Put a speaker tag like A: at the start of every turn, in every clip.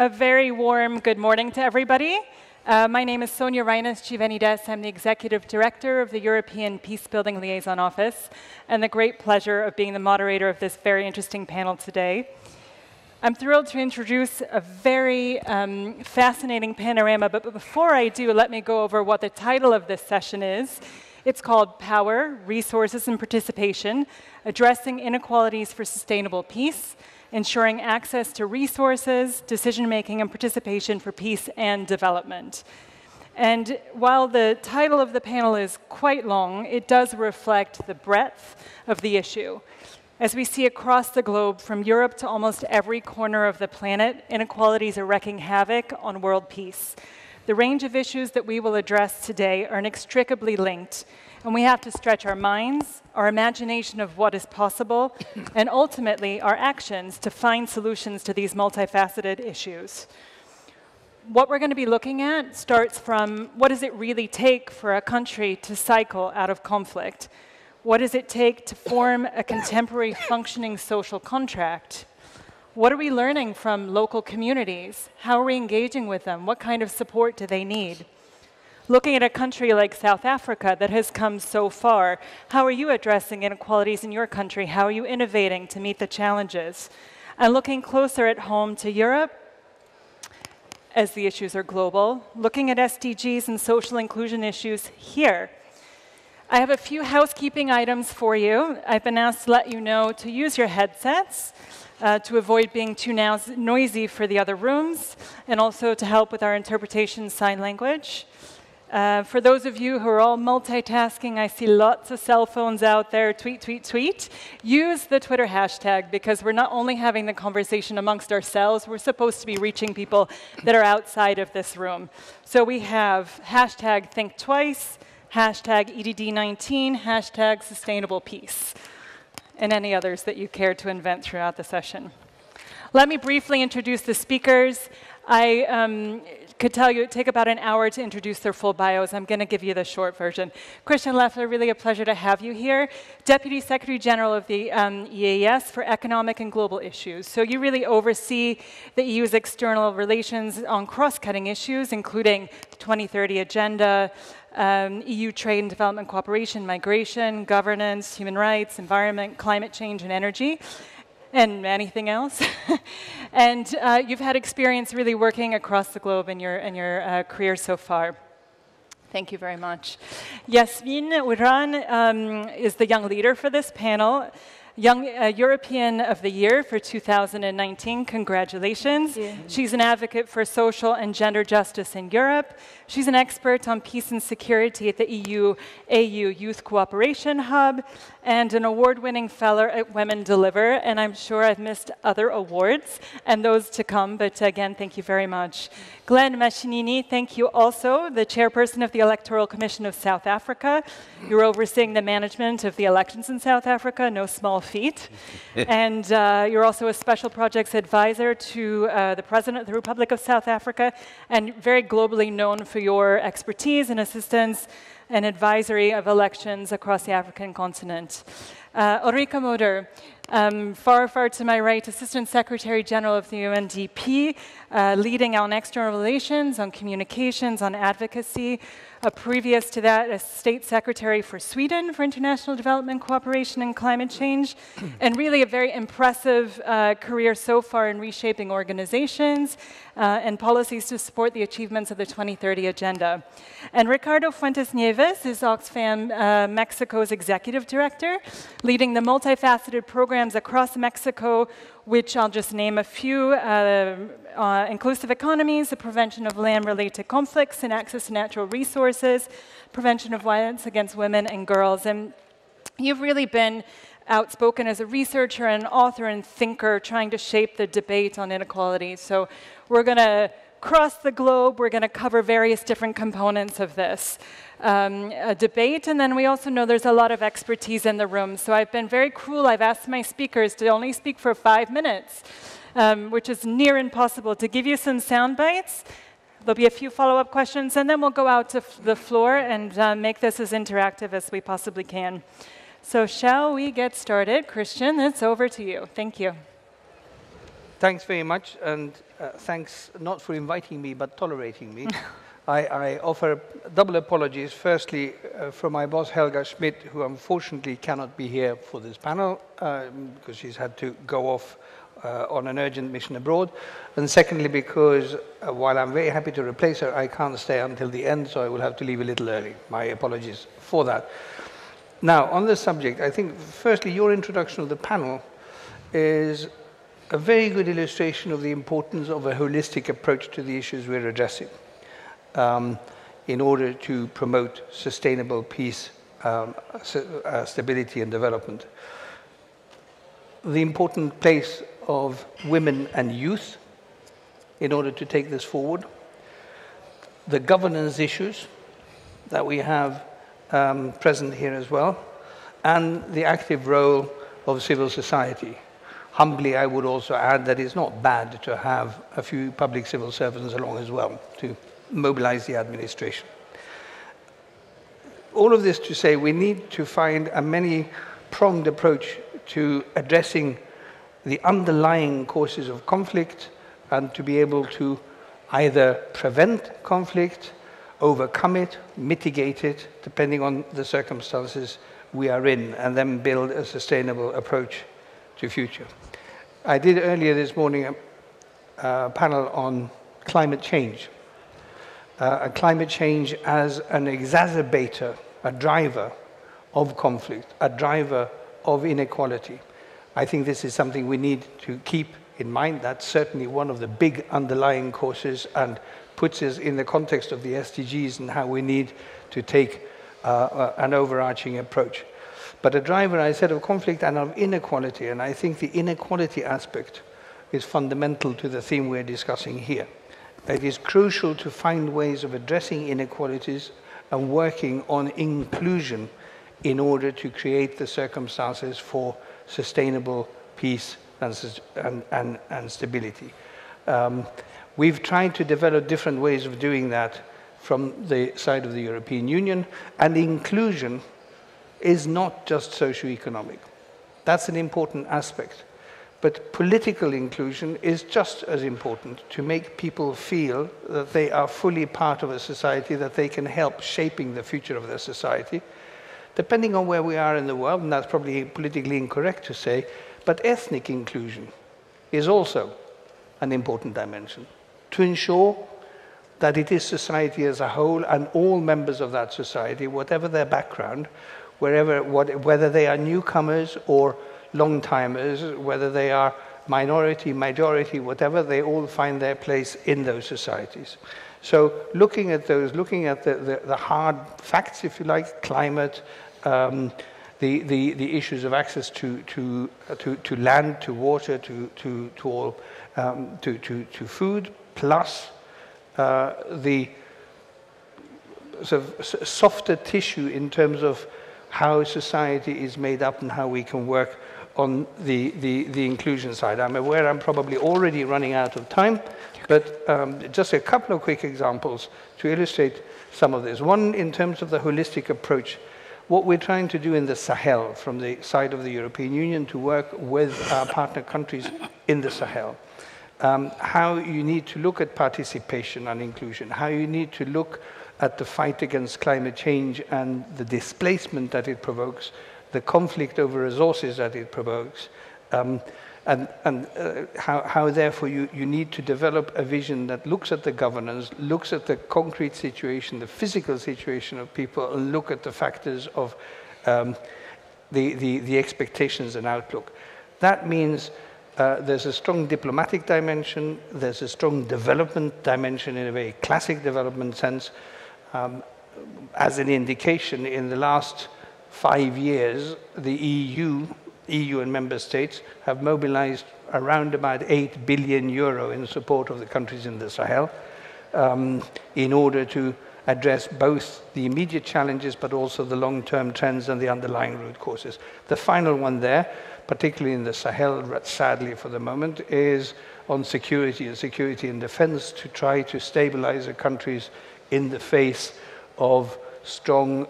A: A very warm good morning to everybody. My name is Sonia Reines Chivenides. I'm the Executive Director of the European Peacebuilding Liaison Office, and the great pleasure of being the moderator of this very interesting panel today. I'm thrilled to introduce a very fascinating panorama, but before I do, let me go over what the title of this session is. It's called Power, Resources and Participation, Addressing Inequalities for Sustainable Peace, Ensuring Access to Resources, Decision-Making and Participation for Peace and Development. And while the title of the panel is quite long, it does reflect the breadth of the issue. As we see across the globe, from Europe to almost every corner of the planet, inequalities are wreaking havoc on world peace. The range of issues that we will address today are inextricably linked, and we have to stretch our minds, our imagination of what is possible, and ultimately our actions to find solutions to these multifaceted issues. What we're going to be looking at starts from what does it really take for a country to cycle out of conflict? What does it take to form a contemporary functioning social contract? What are we learning from local communities? How are we engaging with them? What kind of support do they need? Looking at a country like South Africa that has come so far, how are you addressing inequalities in your country? How are you innovating to meet the challenges? And looking closer at home to Europe, as the issues are global, looking at SDGs and social inclusion issues here. I have a few housekeeping items for you. I've been asked to let you know to use your headsets to avoid being too noisy for the other rooms, and also to help with our interpretation sign language. For those of you who are all multitasking, I see lots of cell phones out there, tweet, tweet, tweet. Use the Twitter hashtag, because we're not only having the conversation amongst ourselves, we're supposed to be reaching people that are outside of this room. So we have hashtag Think Twice, hashtag EDD19, hashtag Sustainable Peace, and any others that you care to invent throughout the session. Let me briefly introduce the speakers. I could tell you it would take about an hour to introduce their full bios. I'm going to give you the short version. Christian Leffler, really a pleasure to have you here. Deputy Secretary General of the EAS for Economic and Global Issues. So you really oversee the EU's external relations on cross-cutting issues, including the 2030 Agenda, EU trade and development cooperation, migration, governance, human rights, environment, climate change, and energy, and anything else. And you've had experience really working across the globe in your career so far. Thank you very much. Yasmin Uran is the young leader for this panel. Young European of the Year for 2019. Congratulations. Yeah. She's an advocate for social and gender justice in Europe. She's an expert on peace and security at the EU-AU Youth Cooperation Hub, and an award-winning fellow at Women Deliver. And I'm sure I've missed other awards and those to come, but again, thank you very much. Glenn Mashinini, thank you also, the chairperson of the Electoral Commission of South Africa. You're overseeing the management of the elections in South Africa, no small feat. And you're also a special projects advisor to the President of the Republic of South Africa, and very globally known for your expertise and assistance and advisory of elections across the African continent. Ulrika Moder, far, far to my right, Assistant Secretary General of the UNDP, leading on external relations, on communications, on advocacy. Previous to that, as State Secretary for Sweden for International Development Cooperation and Climate Change, and really a very impressive career so far in reshaping organizations and policies to support the achievements of the 2030 Agenda. And Ricardo Fuentes Nieves is Oxfam Mexico's Executive Director, leading the multifaceted programs across Mexico, which I'll just name a few: inclusive economies, the prevention of land-related conflicts and access to natural resources, prevention of violence against women and girls. And you've really been outspoken as a researcher and author and thinker trying to shape the debate on inequalities. So we're going to cross the globe, we're going to cover various different components of this debate, and then we also know there's a lot of expertise in the room. So I've been very cruel. I've asked my speakers to only speak for 5 minutes, which is near impossible, to give you some sound bites. There'll be a few follow-up questions, and then we'll go out to the floor and make this as interactive as we possibly can. So shall we get started? Christian, it's over to you. Thank you.
B: Thanks very much, and thanks not for inviting me, but tolerating me. I offer double apologies. Firstly, for my boss, Helga Schmidt, who unfortunately cannot be here for this panel because she's had to go off on an urgent mission abroad. And secondly, because while I'm very happy to replace her, I can't stay until the end, so I will have to leave a little early. My apologies for that. Now, on this subject, I think, firstly, your introduction of the panel is a very good illustration of the importance of a holistic approach to the issues we're addressing in order to promote sustainable peace, stability and development. The important place of women and youth in order to take this forward. The governance issues that we have present here as well, and the active role of civil society. Humbly, I would also add that it's not bad to have a few public civil servants along as well to mobilize the administration. All of this to say we need to find a many-pronged approach to addressing the underlying causes of conflict and to be able to either prevent conflict, overcome it, mitigate it, depending on the circumstances we are in, and then build a sustainable approach to future. I did earlier this morning a panel on climate change. Climate change as an exacerbator, a driver of conflict, a driver of inequality. I think this is something we need to keep in mind. That's certainly one of the big underlying causes and puts us in the context of the SDGs and how we need to take an overarching approach. But a driver, I said, of conflict and of inequality, and I think the inequality aspect is fundamental to the theme we're discussing here. It is crucial to find ways of addressing inequalities and working on inclusion in order to create the circumstances for sustainable peace and stability. We've tried to develop different ways of doing that from the side of the European Union, and inclusion is not just socio-economic. That's an important aspect. But political inclusion is just as important, to make people feel that they are fully part of a society, that they can help shaping the future of their society, depending on where we are in the world, and that's probably politically incorrect to say, but ethnic inclusion is also an important dimension, to ensure that it is society as a whole and all members of that society, whatever their background, whether they are newcomers or long-timers, whether they are minority, majority, whatever, they all find their place in those societies. So looking at those, looking at the hard facts, if you like, climate, the issues of access to land, to water, to food, plus the sort of softer tissue in terms of how society is made up and how we can work on the inclusion side. I'm aware I'm probably already running out of time, but just a couple of quick examples to illustrate some of this. One, in terms of the holistic approach, what we're trying to do in the Sahel from the side of the European Union to work with our partner countries in the Sahel. How you need to look at participation and inclusion, how you need to look at the fight against climate change and the displacement that it provokes, the conflict over resources that it provokes, how therefore you need to develop a vision that looks at the governance, looks at the concrete situation, the physical situation of people, and look at the factors of the expectations and outlook. That means there's a strong diplomatic dimension, there's a strong development dimension in a very classic development sense. As an indication, in the last 5 years, the EU and member states have mobilized around about 8 billion euro in support of the countries in the Sahel in order to address both the immediate challenges but also the long-term trends and the underlying root causes. The final one there, particularly in the Sahel, sadly for the moment, is on security and defense, to try to stabilize the countries in the face of strong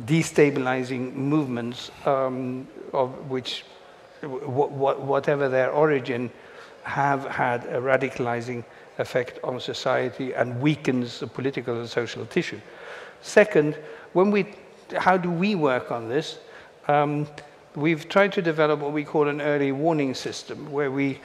B: destabilizing movements of which, whatever their origin, have had a radicalizing effect on society and weakens the political and social tissue. Second, how do we work on this? We've tried to develop what we call an early warning system, where we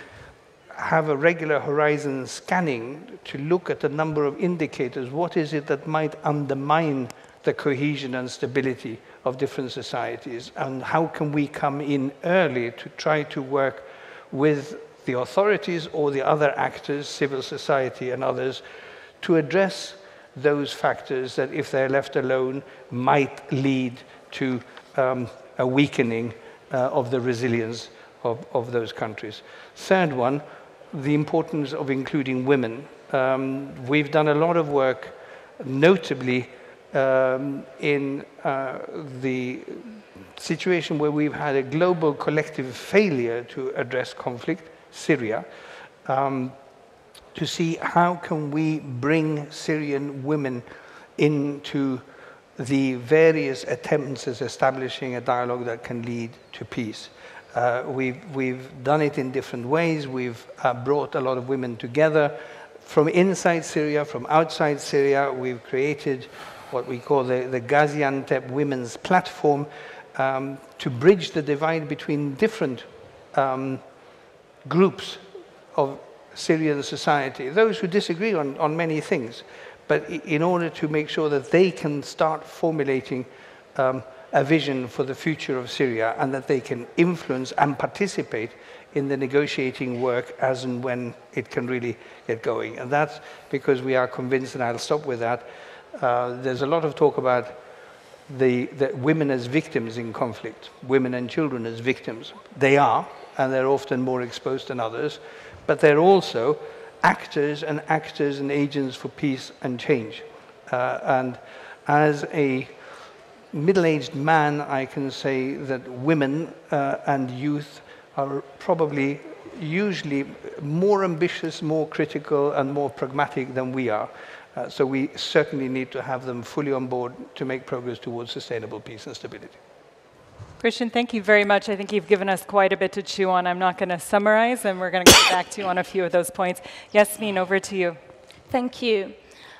B: have a regular horizon scanning to look at a number of indicators. What is it that might undermine the cohesion and stability of different societies? And how can we come in early to try to work with the authorities or the other actors, civil society and others, to address those factors that, if they're left alone, might lead to a weakening of the resilience of those countries. Third one, the importance of including women. We've done a lot of work, notably in the situation where we've had a global collective failure to address conflict, Syria, to see how can we bring Syrian women into the various attempts at establishing a dialogue that can lead to peace. We've done it in different ways. We've brought a lot of women together from inside Syria, from outside Syria. We've created what we call the Gaziantep Women's Platform to bridge the divide between different groups of Syrian society, those who disagree on many things, but in order to make sure that they can start formulating a vision for the future of Syria, and that they can influence and participate in the negotiating work as and when it can really get going. And that's because we are convinced, and I'll stop with that, there's a lot of talk about the women as victims in conflict, women and children as victims. They are, and they're often more exposed than others, but they're also actors and agents for peace and change. And as a middle-aged man, I can say that women and youth are probably usually more ambitious, more critical, and more pragmatic than we are. So we certainly need to have them fully on board to make progress towards sustainable peace and stability.
A: Christian, thank you very much. I think you've given us quite a bit to chew on. I'm not going to summarize, and we're going to get back to you on a few of those points. Yasmin, over to you.
C: Thank you.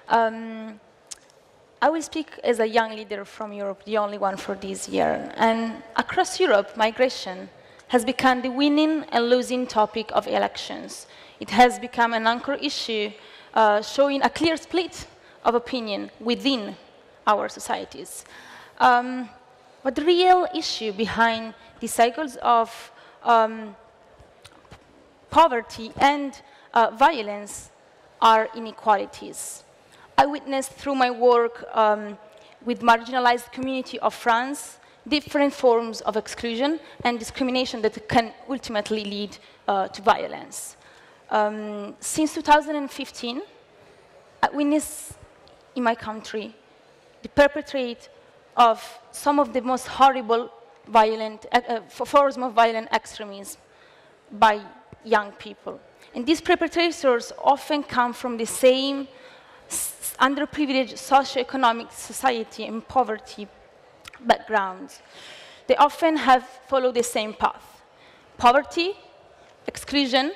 C: I will speak as a young leader from Europe, the only one for this year. And across Europe, migration has become the winning and losing topic of elections. It has become an anchor issue, showing a clear split of opinion within our societies. But the real issue behind the cycles of poverty and violence are inequalities. I witnessed through my work with marginalized community of France different forms of exclusion and discrimination that can ultimately lead to violence. Since 2015, I witnessed in my country the perpetrate of some of the most horrible violent forms of violent extremism by young people. And these perpetrators often come from the same underprivileged socioeconomic society and poverty backgrounds. They often have followed the same path: poverty, exclusion,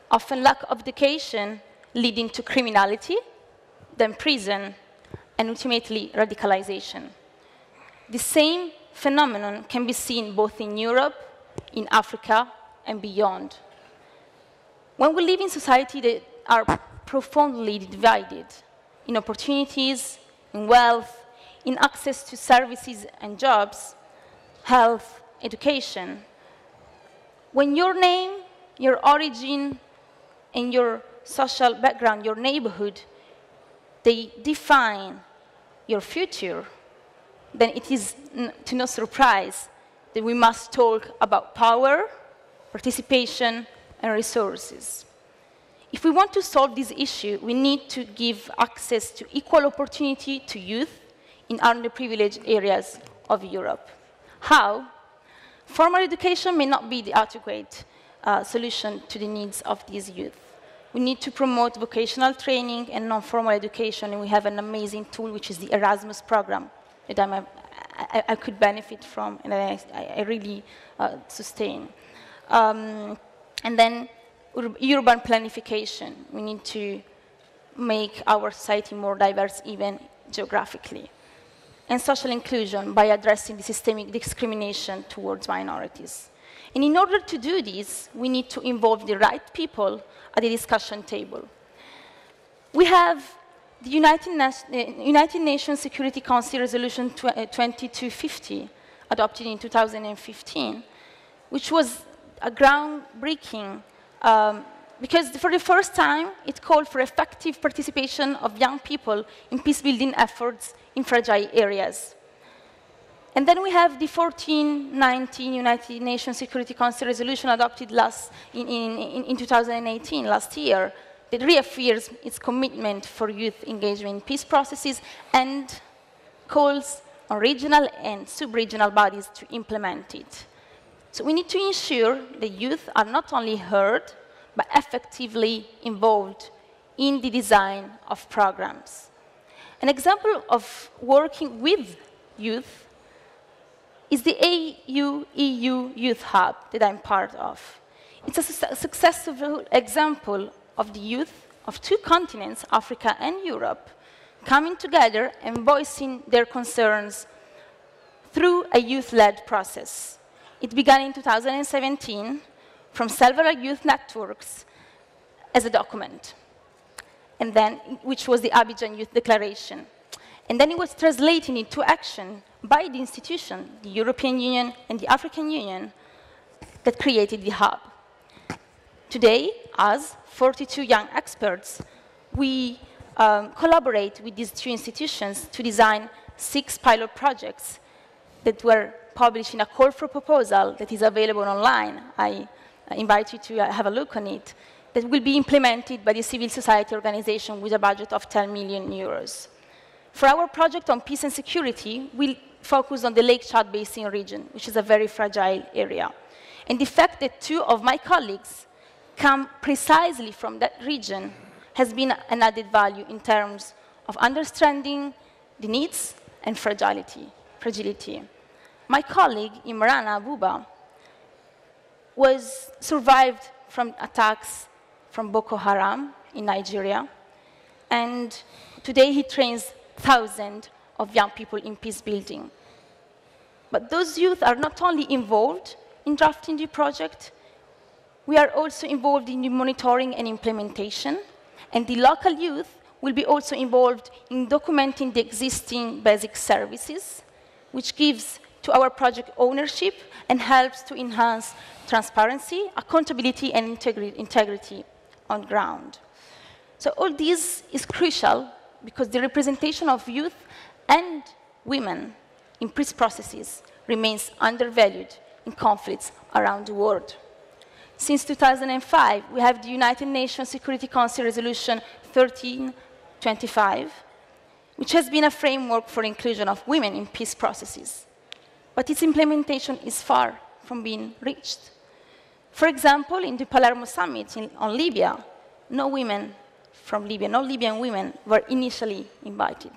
C: often lack of education, leading to criminality, then prison, and ultimately radicalization. The same phenomenon can be seen both in Europe, in Africa, and beyond. When we live in society that are profoundly divided in opportunities, in wealth, in access to services and jobs, health, education, when your name, your origin, and your social background, your neighborhood, they define your future, then it is to no surprise that we must talk about power, participation, and resources. If we want to solve this issue, we need to give access to equal opportunity to youth in underprivileged areas of Europe. How? Formal education may not be the adequate solution to the needs of these youth. We need to promote vocational training and non-formal education, and we have an amazing tool, which is the Erasmus program, that I could benefit from, and I really sustain. And then urban planification. We need to make our society more diverse, even geographically. And social inclusion by addressing the systemic discrimination towards minorities. And in order to do this, we need to involve the right people at the discussion table. We have the United Nations Security Council Resolution 2250, adopted in 2015, which was a groundbreaking because for the first time, it called for effective participation of young people in peace-building efforts in fragile areas. And then we have the 1419 United Nations Security Council resolution adopted in 2018, last year, that reaffirms its commitment for youth engagement in peace processes and calls on regional and sub-regional bodies to implement it. So we need to ensure that youth are not only heard, but effectively involved in the design of programs. An example of working with youth is the AU-EU Youth Hub that I'm part of. It's a successful example of the youth of two continents, Africa and Europe, coming together and voicing their concerns through a youth-led process. It began in 2017 from several youth networks as a document, and then, which was the Abidjan Youth Declaration. And then it was translated into action by the institution, the European Union and the African Union, that created the hub. Today, as 42 young experts, we collaborate with these two institutions to design 6 pilot projects that were published in a call for proposal that is available online. I invite you to have a look on it, that will be implemented by the civil society organization with a budget of 10 million euros. For our project on peace and security, we'll focus on the Lake Chad Basin region, which is a very fragile area. And the fact that 2 of my colleagues come precisely from that region has been an added value in terms of understanding the needs and fragility. My colleague, Imran Abuba, survived from attacks from Boko Haram in Nigeria, and today he trains thousands of young people in peace building. But those youth are not only involved in drafting the project, we are also involved in the monitoring and implementation, and the local youth will be also involved in documenting the existing basic services, which gives to our project ownership and helps to enhance transparency, accountability, and integrity on ground. So all this is crucial because the representation of youth and women in peace processes remains undervalued in conflicts around the world. Since 2005, we have the United Nations Security Council Resolution 1325, which has been a framework for inclusion of women in peace processes. But its implementation is far from being reached. For example, in the Palermo Summit on Libya, no women from Libya, no Libyan women were initially invited.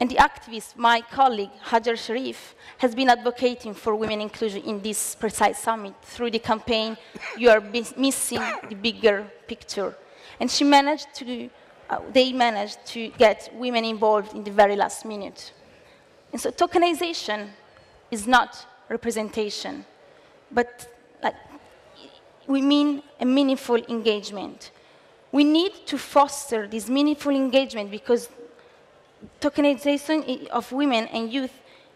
C: And the activist, my colleague, Hajar Sharif, has been advocating for women inclusion in this precise summit through the campaign, "You Are Missing the Bigger Picture." And they managed to get women involved in the very last minute. And so tokenization is not representation, but we mean a meaningful engagement. We need to foster this meaningful engagement because tokenization of women and youth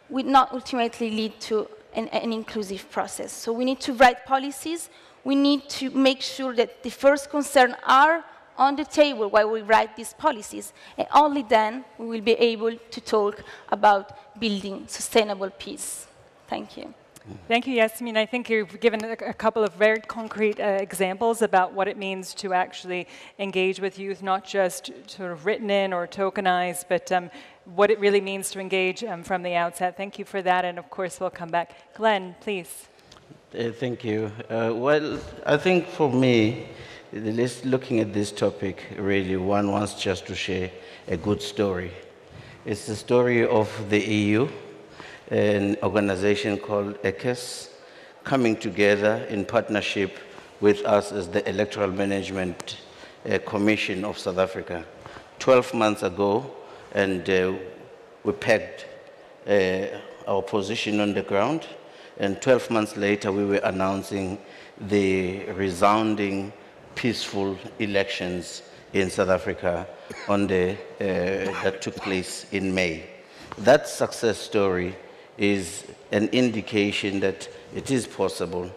C: will not ultimately lead to an inclusive process. So we need to write policies. We need to make sure that the first concerns are on the table while we write these policies, and only then we will be able to talk about building sustainable peace. Thank you.
A: Thank you, Yasmin. I think you've given a couple of very concrete examples about what it means to actually engage with youth, not just sort of written in or tokenized, but what it really means to engage from the outset. Thank you for that, and of course we'll come back. Glenn, please.
D: Thank you. Well, I think for me, looking at this topic, really, one wants just to share a good story. It's the story of the EU, an organization called ECAS, coming together in partnership with us as the Electoral Management Commission of South Africa 12 months ago, and we pegged our position on the ground, and 12 months later we were announcing the resounding peaceful elections in South Africa that took place in May. That success story is an indication that it is possible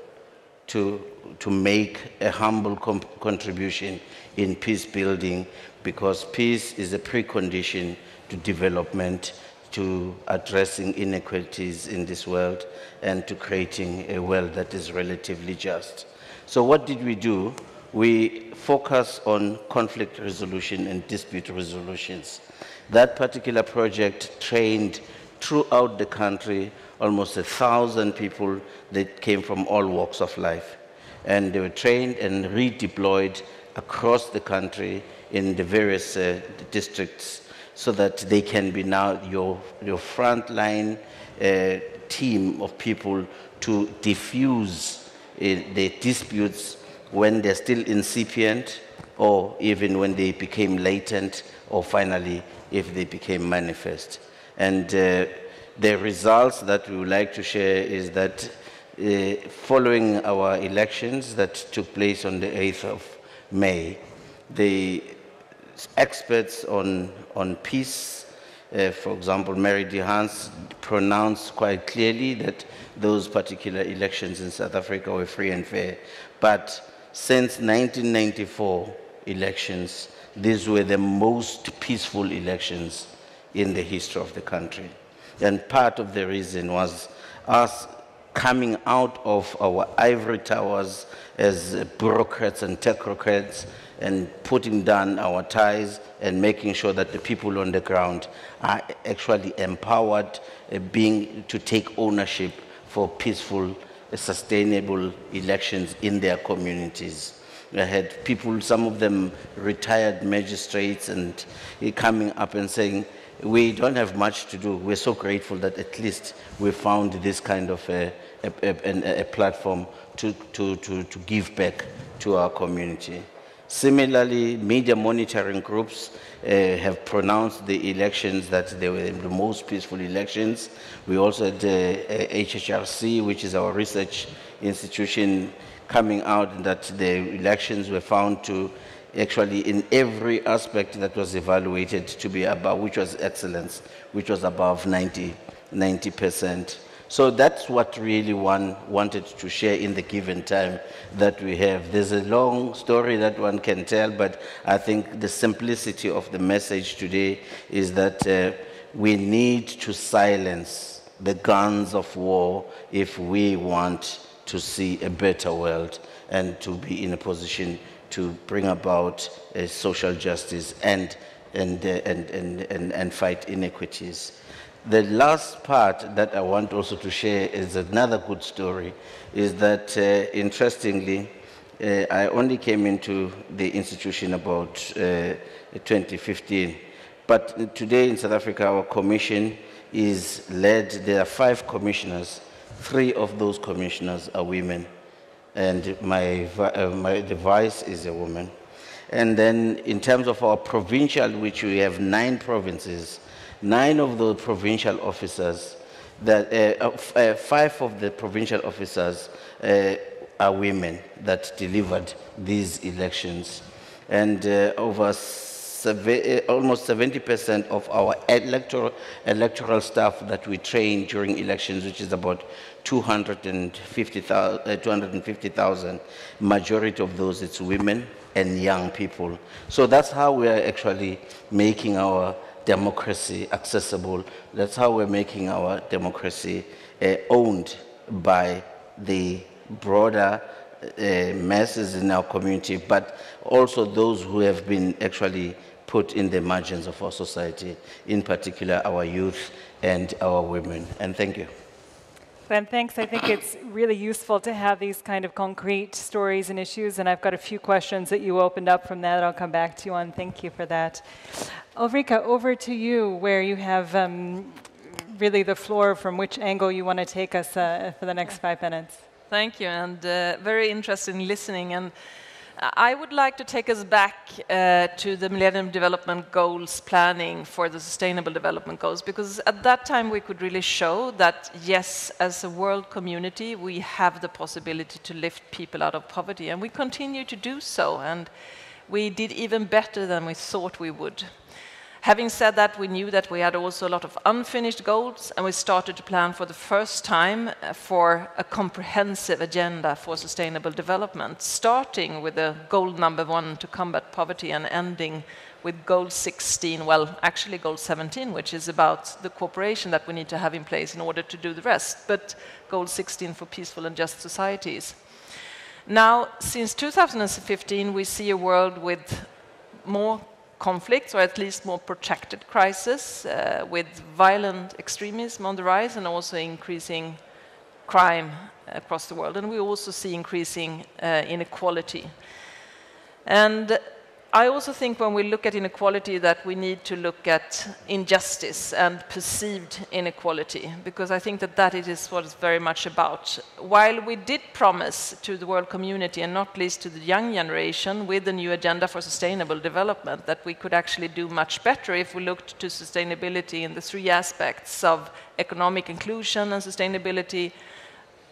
D: to make a humble contribution in peace building, because peace is a precondition to development, to addressing inequalities in this world, and to creating a world that is relatively just. So what did we do? We focus on conflict resolution and dispute resolutions. That particular project trained throughout the country almost 1,000 people that came from all walks of life. And they were trained and redeployed across the country in the various districts, so that they can be now your frontline team of people to diffuse the disputes when they're still incipient, or even when they became latent, or finally if they became manifest. And the results that we would like to share is that following our elections that took place on the 8th of May, the experts on peace, for example, Mary DeHaans, pronounced quite clearly that those particular elections in South Africa were free and fair. But since 1994 elections, these were the most peaceful elections in the history of the country. And part of the reason was us coming out of our ivory towers as bureaucrats and technocrats, and putting down our ties and making sure that the people on the ground are actually empowered, to take ownership for peaceful, sustainable elections in their communities. I had people, some of them retired magistrates, and coming up and saying, we don't have much to do. We're so grateful that at least we found this kind of a platform to give back to our community. Similarly, media monitoring groups have pronounced the elections that they were the most peaceful elections. We also had HHRC, which is our research institution, coming out that the elections were found to actually, in every aspect that was evaluated, to be above, which was excellence, which was above 90%. So that's what really one wanted to share in the given time that we have. There's a long story that one can tell, but I think the simplicity of the message today is that we need to silence the guns of war if we want to see a better world and to be in a position to bring about social justice and fight inequities. The last part that I want also to share is another good story, is that interestingly, I only came into the institution about 2015, but today in South Africa our commission is led, there are 5 commissioners, 3 of those commissioners are women, and the vice is a woman. And then in terms of our provincial, which we have 9 provinces, 9 of those provincial officers, 5 of the provincial officers are women that delivered these elections. And almost 70% of our electoral staff that we train during elections, which is about 250,000, majority of those, it's women and young people. So that's how we are actually making our democracy accessible. That's how we're making our democracy owned by the broader masses in our community, but also those who have been actually put in the margins of our society, in particular our youth and our women. And thank you.
A: Glenn, thanks. I think it's really useful to have these kind of concrete stories and issues, and I've got a few questions that you opened up from that I'll come back to you on. Thank you for that. Ulrika, over to you, where you have really the floor from which angle you want to take us for the next 5 minutes.
E: Thank you, and very interesting listening. And I would like to take us back to the Millennium Development Goals planning for the Sustainable Development Goals, because at that time we could really show that, yes, as a world community, we have the possibility to lift people out of poverty, and we continue to do so, and we did even better than we thought we would. Having said that, we knew that we had also a lot of unfinished goals, and we started to plan for the first time for a comprehensive agenda for sustainable development, starting with the goal number 1 to combat poverty and ending with goal 16, well, actually goal 17, which is about the cooperation that we need to have in place in order to do the rest, but goal 16 for peaceful and just societies. Now, since 2015, we see a world with more conflicts, or at least more protracted crisis, with violent extremism on the rise and also increasing crime across the world. And we also see increasing inequality. And I also think when we look at inequality that we need to look at injustice and perceived inequality, because I think that that is what it's very much about. While we did promise to the world community, and not least to the young generation, with the new agenda for sustainable development, that we could actually do much better if we looked to sustainability in the 3 aspects of economic inclusion and sustainability,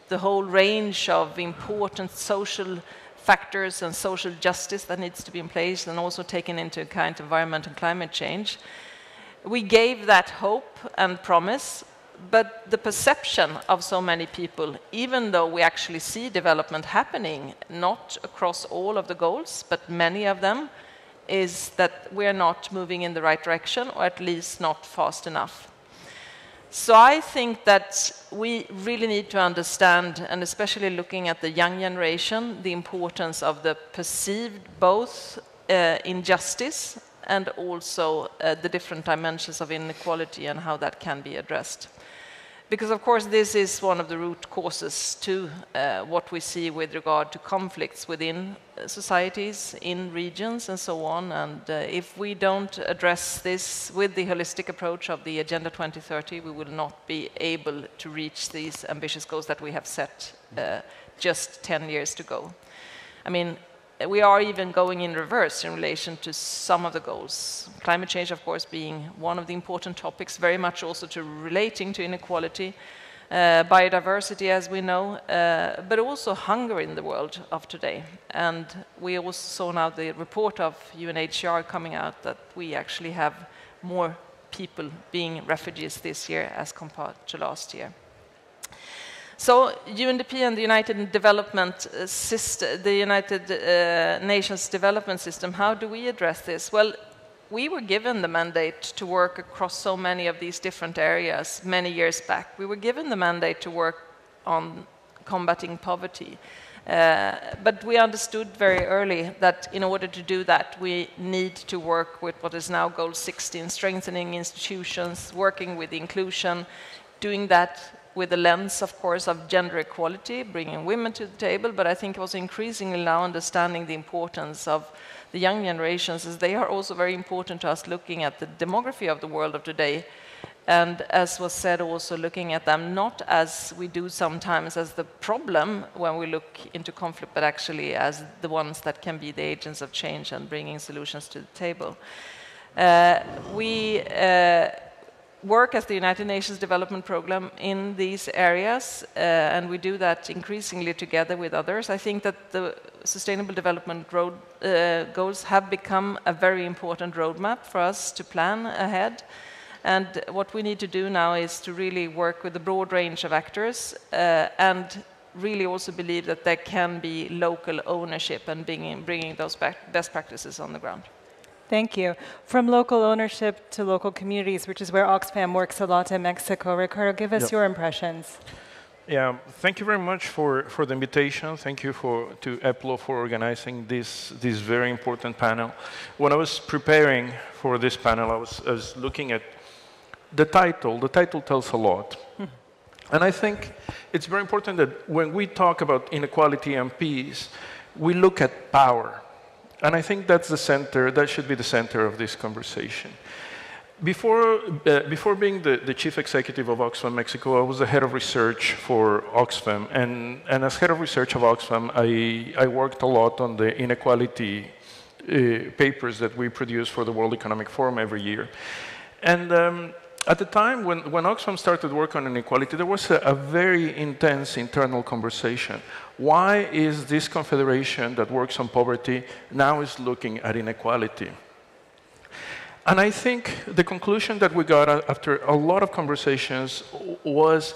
E: the whole range of important social factors and social justice that needs to be in place, and also taken into account environment and climate change. We gave that hope and promise, but the perception of so many people, even though we actually see development happening, not across all of the goals, but many of them, is that we are not moving in the right direction, or at least not fast enough. So I think that we really need to understand, and especially looking at the young generation, the importance of the perceived both injustice and also the different dimensions of inequality and how that can be addressed. Because, of course, this is one of the root causes to what we see with regard to conflicts within societies, in regions, and so on. And if we don't address this with the holistic approach of the Agenda 2030, we will not be able to reach these ambitious goals that we have set just 10 years to go. I mean, we are even going in reverse in relation to some of the goals. Climate change, of course, being one of the important topics, very much also to relating to inequality, biodiversity, as we know, but also hunger in the world of today. And we also saw now the report of UNHCR coming out that we actually have more people being refugees this year as compared to last year. So UNDP and the United Nations Development System, how do we address this? Well, we were given the mandate to work across so many of these different areas many years back. We were given the mandate to work on combating poverty. But we understood very early that in order to do that, we need to work with what is now Goal 16, strengthening institutions, working with inclusion, doing that with the lens, of course, of gender equality, bringing women to the table, but I think also increasingly now understanding the importance of the young generations, as they are also very important to us, looking at the demography of the world of today, and as was said, also looking at them not as we do sometimes as the problem when we look into conflict, but actually as the ones that can be the agents of change and bringing solutions to the table. We work as the United Nations Development Programme in these areas, and we do that increasingly together with others. I think that the Sustainable Development Goals have become a very important roadmap for us to plan ahead. And what we need to do now is to really work with a broad range of actors and really also believe that there can be local ownership and bringing those best practices on the ground.
A: Thank you. From local ownership to local communities, which is where Oxfam works a lot in Mexico. Ricardo, give us your impressions.
F: Yeah, thank you very much for the invitation. Thank you to EPLO for organizing this very important panel. When I was preparing for this panel, I was looking at the title. The title tells a lot. And I think it's very important that when we talk about inequality and peace, we look at power. And I think that's the center, that should be the center of this conversation. Before being the chief executive of Oxfam Mexico, I was the head of research for Oxfam. And as head of research of Oxfam, I worked a lot on the inequality papers that we produce for the World Economic Forum every year. And at the time when Oxfam started work on inequality, there was a very intense internal conversation. Why is this confederation that works on poverty now is looking at inequality? And I think the conclusion that we got after a lot of conversations was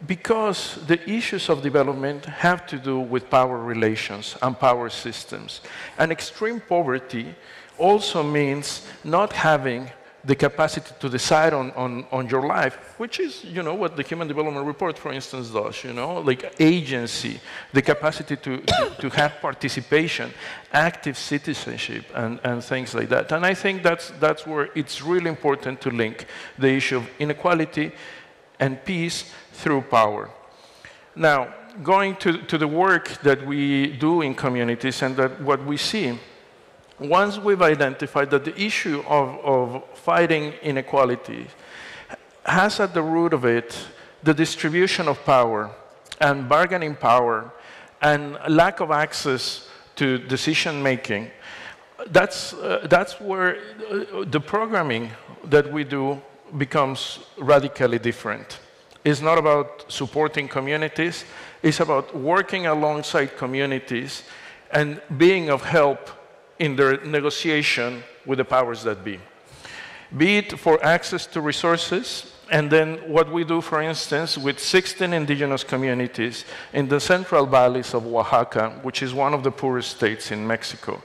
F: because the issues of development have to do with power relations and power systems. And extreme poverty also means not having the capacity to decide on your life, which is, you know, what the Human Development Report, for instance, does, you know, like agency, the capacity to have participation, active citizenship, and things like that. And I think that's where it's really important to link the issue of inequality and peace through power. Now, going to the work that we do in communities and that what we see, once we've identified that the issue of fighting inequality has at the root of it the distribution of power and bargaining power and lack of access to decision making, that's where the programming that we do becomes radically different. It's not about supporting communities, it's about working alongside communities and being of help in their negotiation with the powers that be. Be it for access to resources, and then what we do, for instance, with 16 indigenous communities in the central valleys of Oaxaca, which is one of the poorest states in Mexico.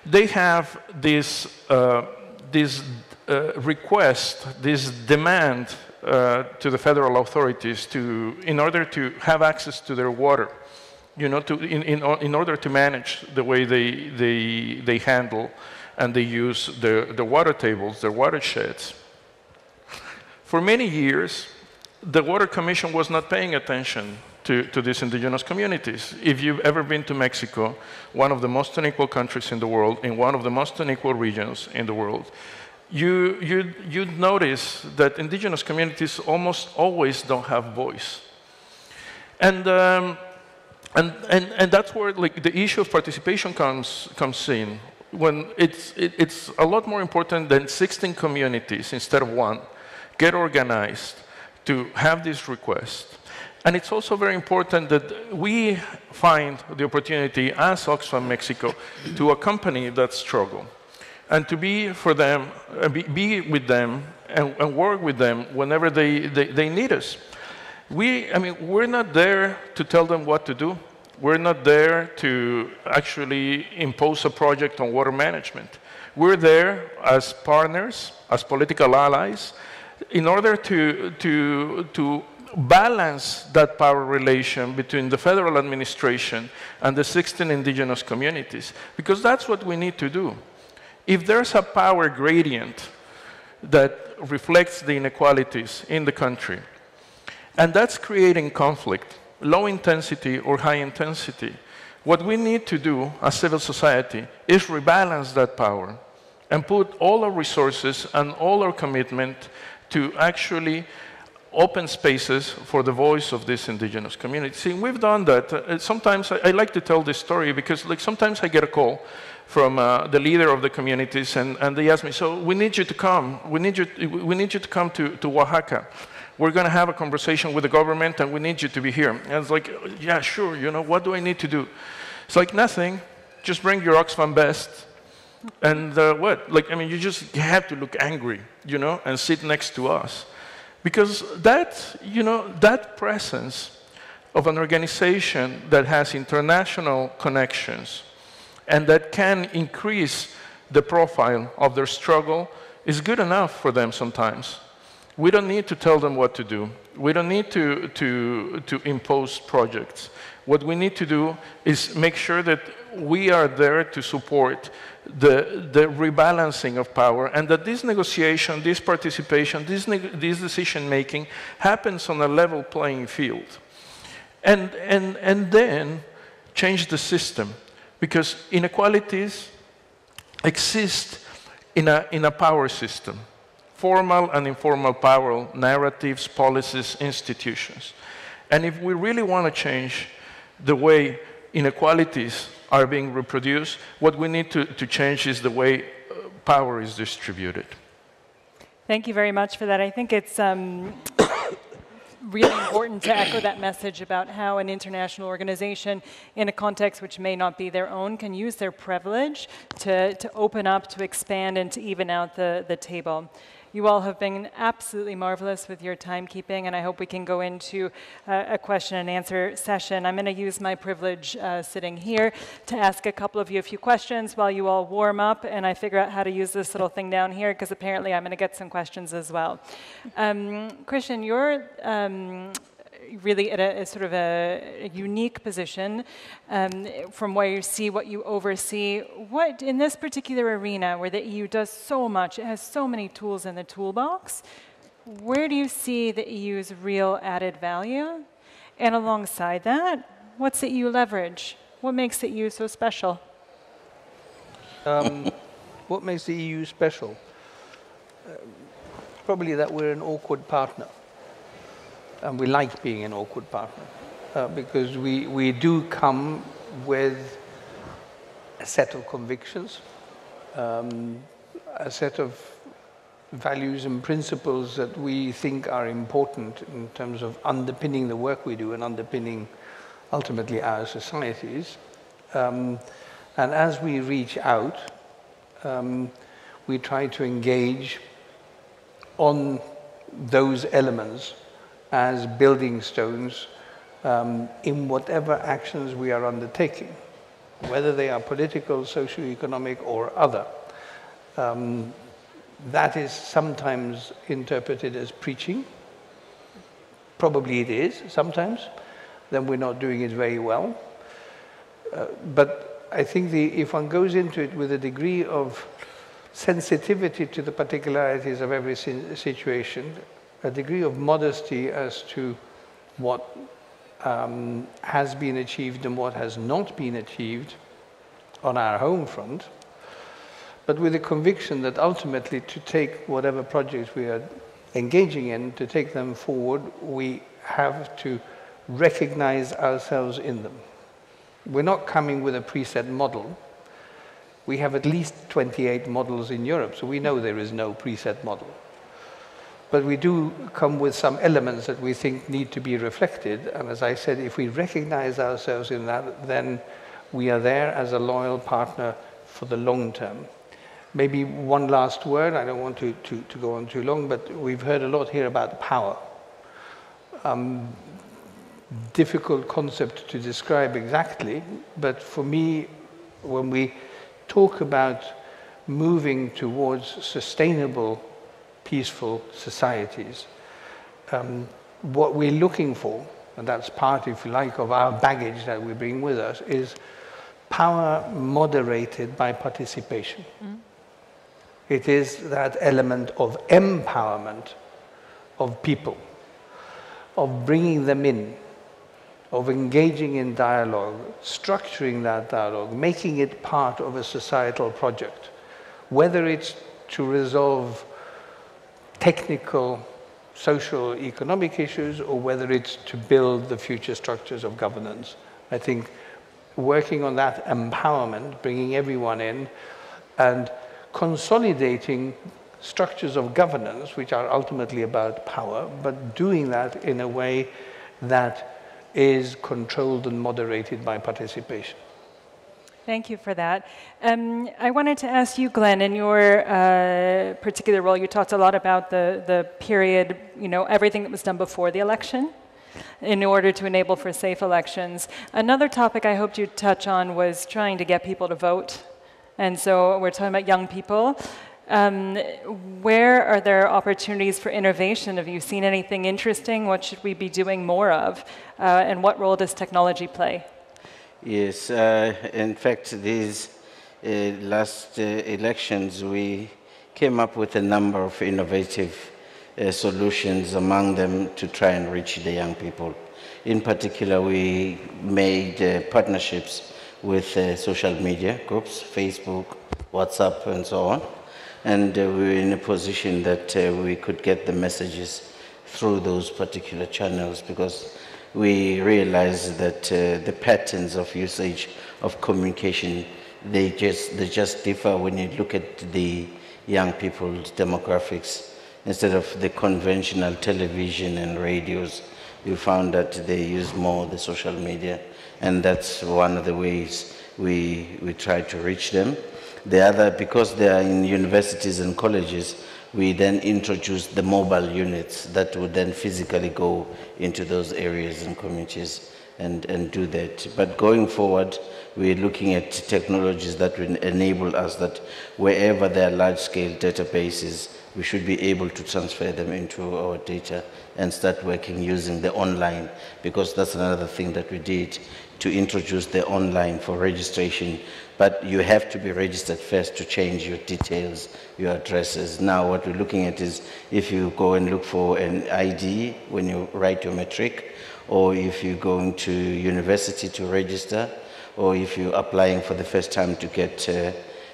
F: They have this request, this demand to the federal authorities in order to have access to their water. You know, in order to manage the way they handle and they use the water tables, their watersheds. For many years, the Water Commission was not paying attention to these indigenous communities. If you've ever been to Mexico, one of the most unequal countries in the world, in one of the most unequal regions in the world, you'd notice that indigenous communities almost always don't have voice. And that's where, like, the issue of participation comes in. When it's a lot more important than 16 communities instead of one get organized to have this request. And it's also very important that we find the opportunity as Oxfam Mexico to accompany that struggle and to be for them, be with them and work with them whenever they need us. We're not there to tell them what to do. We're not there to actually impose a project on water management. We're there as partners, as political allies, in order to balance that power relation between the federal administration and the 16 indigenous communities, because that's what we need to do. If there's a power gradient that reflects the inequalities in the country, and that's creating conflict, low intensity or high intensity, what we need to do as civil society is rebalance that power and put all our resources and all our commitment to actually open spaces for the voice of this indigenous community. See, we've done that. Sometimes I like to tell this story because, like, sometimes I get a call from the leader of the communities and they ask me, so we need you to come. We need you to come to Oaxaca. We're going to have a conversation with the government and we need you to be here. And it's like, yeah, sure, you know, what do I need to do? It's like, nothing, just bring your Oxfam best. And what? Like, I mean, you have to look angry, you know, and sit next to us. Because that, you know, that presence of an organization that has international connections and that can increase the profile of their struggle is good enough for them sometimes. We don't need to tell them what to do. We don't need to impose projects. What we need to do is make sure that we are there to support the rebalancing of power and that this negotiation, this participation, this decision-making happens on a level playing field. And then change the system, because inequalities exist in a power system. formal and informal power, narratives, policies, institutions. And if we really want to change the way inequalities are being reproduced, what we need to change is the way power is distributed.
A: Thank you very much for that. I think it's really important to echo that message about how an international organization in a context which may not be their own can use their privilege to open up, to expand, and to even out the table. You all have been absolutely marvelous with your timekeeping, and I hope we can go into a question and answer session. I'm going to use my privilege sitting here to ask a couple of you a few questions while you all warm up, and I figure out how to use this little thing down here, because apparently I'm going to get some questions as well. Christian, you're really at a sort of a unique position from where you see what you oversee. What, in this particular arena where the EU does so much, it has so many tools in the toolbox, where do you see the EU's real added value? And alongside that, what's the EU leverage? What makes the EU so special?
B: What makes the EU special? Probably that we're an awkward partner. And we like being an awkward partner because we do come with a set of convictions, a set of values and principles that we think are important in terms of underpinning the work we do and underpinning ultimately our societies. And as we reach out, we try to engage on those elements as building stones in whatever actions we are undertaking, whether they are political, socio-economic, or other. That is sometimes interpreted as preaching. Probably it is sometimes. Then we're not doing it very well. But I think if one goes into it with a degree of sensitivity to the particularities of every situation, a degree of modesty as to what has been achieved and what has not been achieved on our home front, but with the conviction that ultimately to take whatever projects we are engaging in, to take them forward, we have to recognize ourselves in them. We're not coming with a preset model. We have at least 28 models in Europe, so we know there is no preset model. But we do come with some elements that we think need to be reflected. And as I said, if we recognize ourselves in that, then we are there as a loyal partner for the long term. Maybe one last word. I don't want to go on too long, but we've heard a lot here about power. Difficult concept to describe exactly, but for me, when we talk about moving towards sustainable peaceful societies. What we're looking for, and that's part, if you like, of our baggage that we bring with us, is power moderated by participation. It is that element of empowerment of people, of bringing them in, of engaging in dialogue, structuring that dialogue, making it part of a societal project, whether it's to resolve technical, social, economic issues, or whether it's to build the future structures of governance. I think working on that empowerment, bringing everyone in, and consolidating structures of governance, which are ultimately about power, but doing that in a way that is controlled and moderated by participation.
A: Thank you for that. I wanted to ask you, Glenn, in your particular role, you talked a lot about the period, everything that was done before the election in order to enable for safe elections. Another topic I hoped you'd touch on was trying to get people to vote. And so we're talking about young people. Where are there opportunities for innovation? Have you seen anything interesting? What should we be doing more of? And what role does technology play?
D: Yes, in fact, these last elections, we came up with a number of innovative solutions, among them to try and reach the young people. In particular, we made partnerships with social media groups, Facebook, WhatsApp, and so on, And we were in a position that we could get the messages through those particular channels, because we realized that the patterns of usage of communication, they just differ when you look at the young people's demographics. Instead of the conventional television and radios, you found that they use more the social media, and that's one of the ways we try to reach them. The other, because they are in universities and colleges, we then introduce the mobile units that would then physically go into those areas and communities and do that. But going forward, we're looking at technologies that will enable us that wherever there are large-scale databases, we should be able to transfer them into our data and start working using the online, because that's another thing that we did, to introduce the online for registration. But you have to be registered first to change your details, your addresses. Now what we're looking at is if you go and look for an ID when you write your matric, or if you're going to university to register, or if you're applying for the first time to get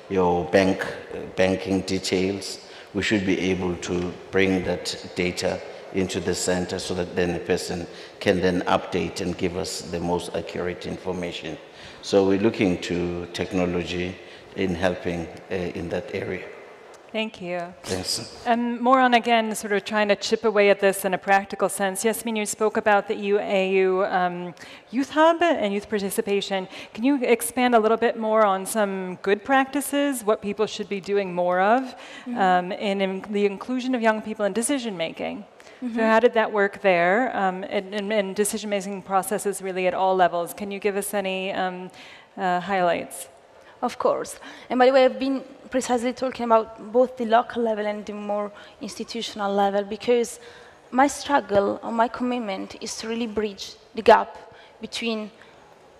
D: your banking details, we should be able to bring that data into the center so that then the person can then update and give us the most accurate information. So we're looking to technology in helping in that area.
A: Thank you.
D: Thanks.
A: And more on, again, sort of trying to chip away at this in a practical sense. Yasmin, you spoke about the EU Youth Hub and youth participation. Can you expand a little bit more on some good practices, what people should be doing more of in the inclusion of young people in decision-making? So how did that work there? And decision-making processes really at all levels. Can you give us any highlights?
C: Of course. And by the way, I've been precisely talking about both the local level and the more institutional level, because my struggle or my commitment is to really bridge the gap between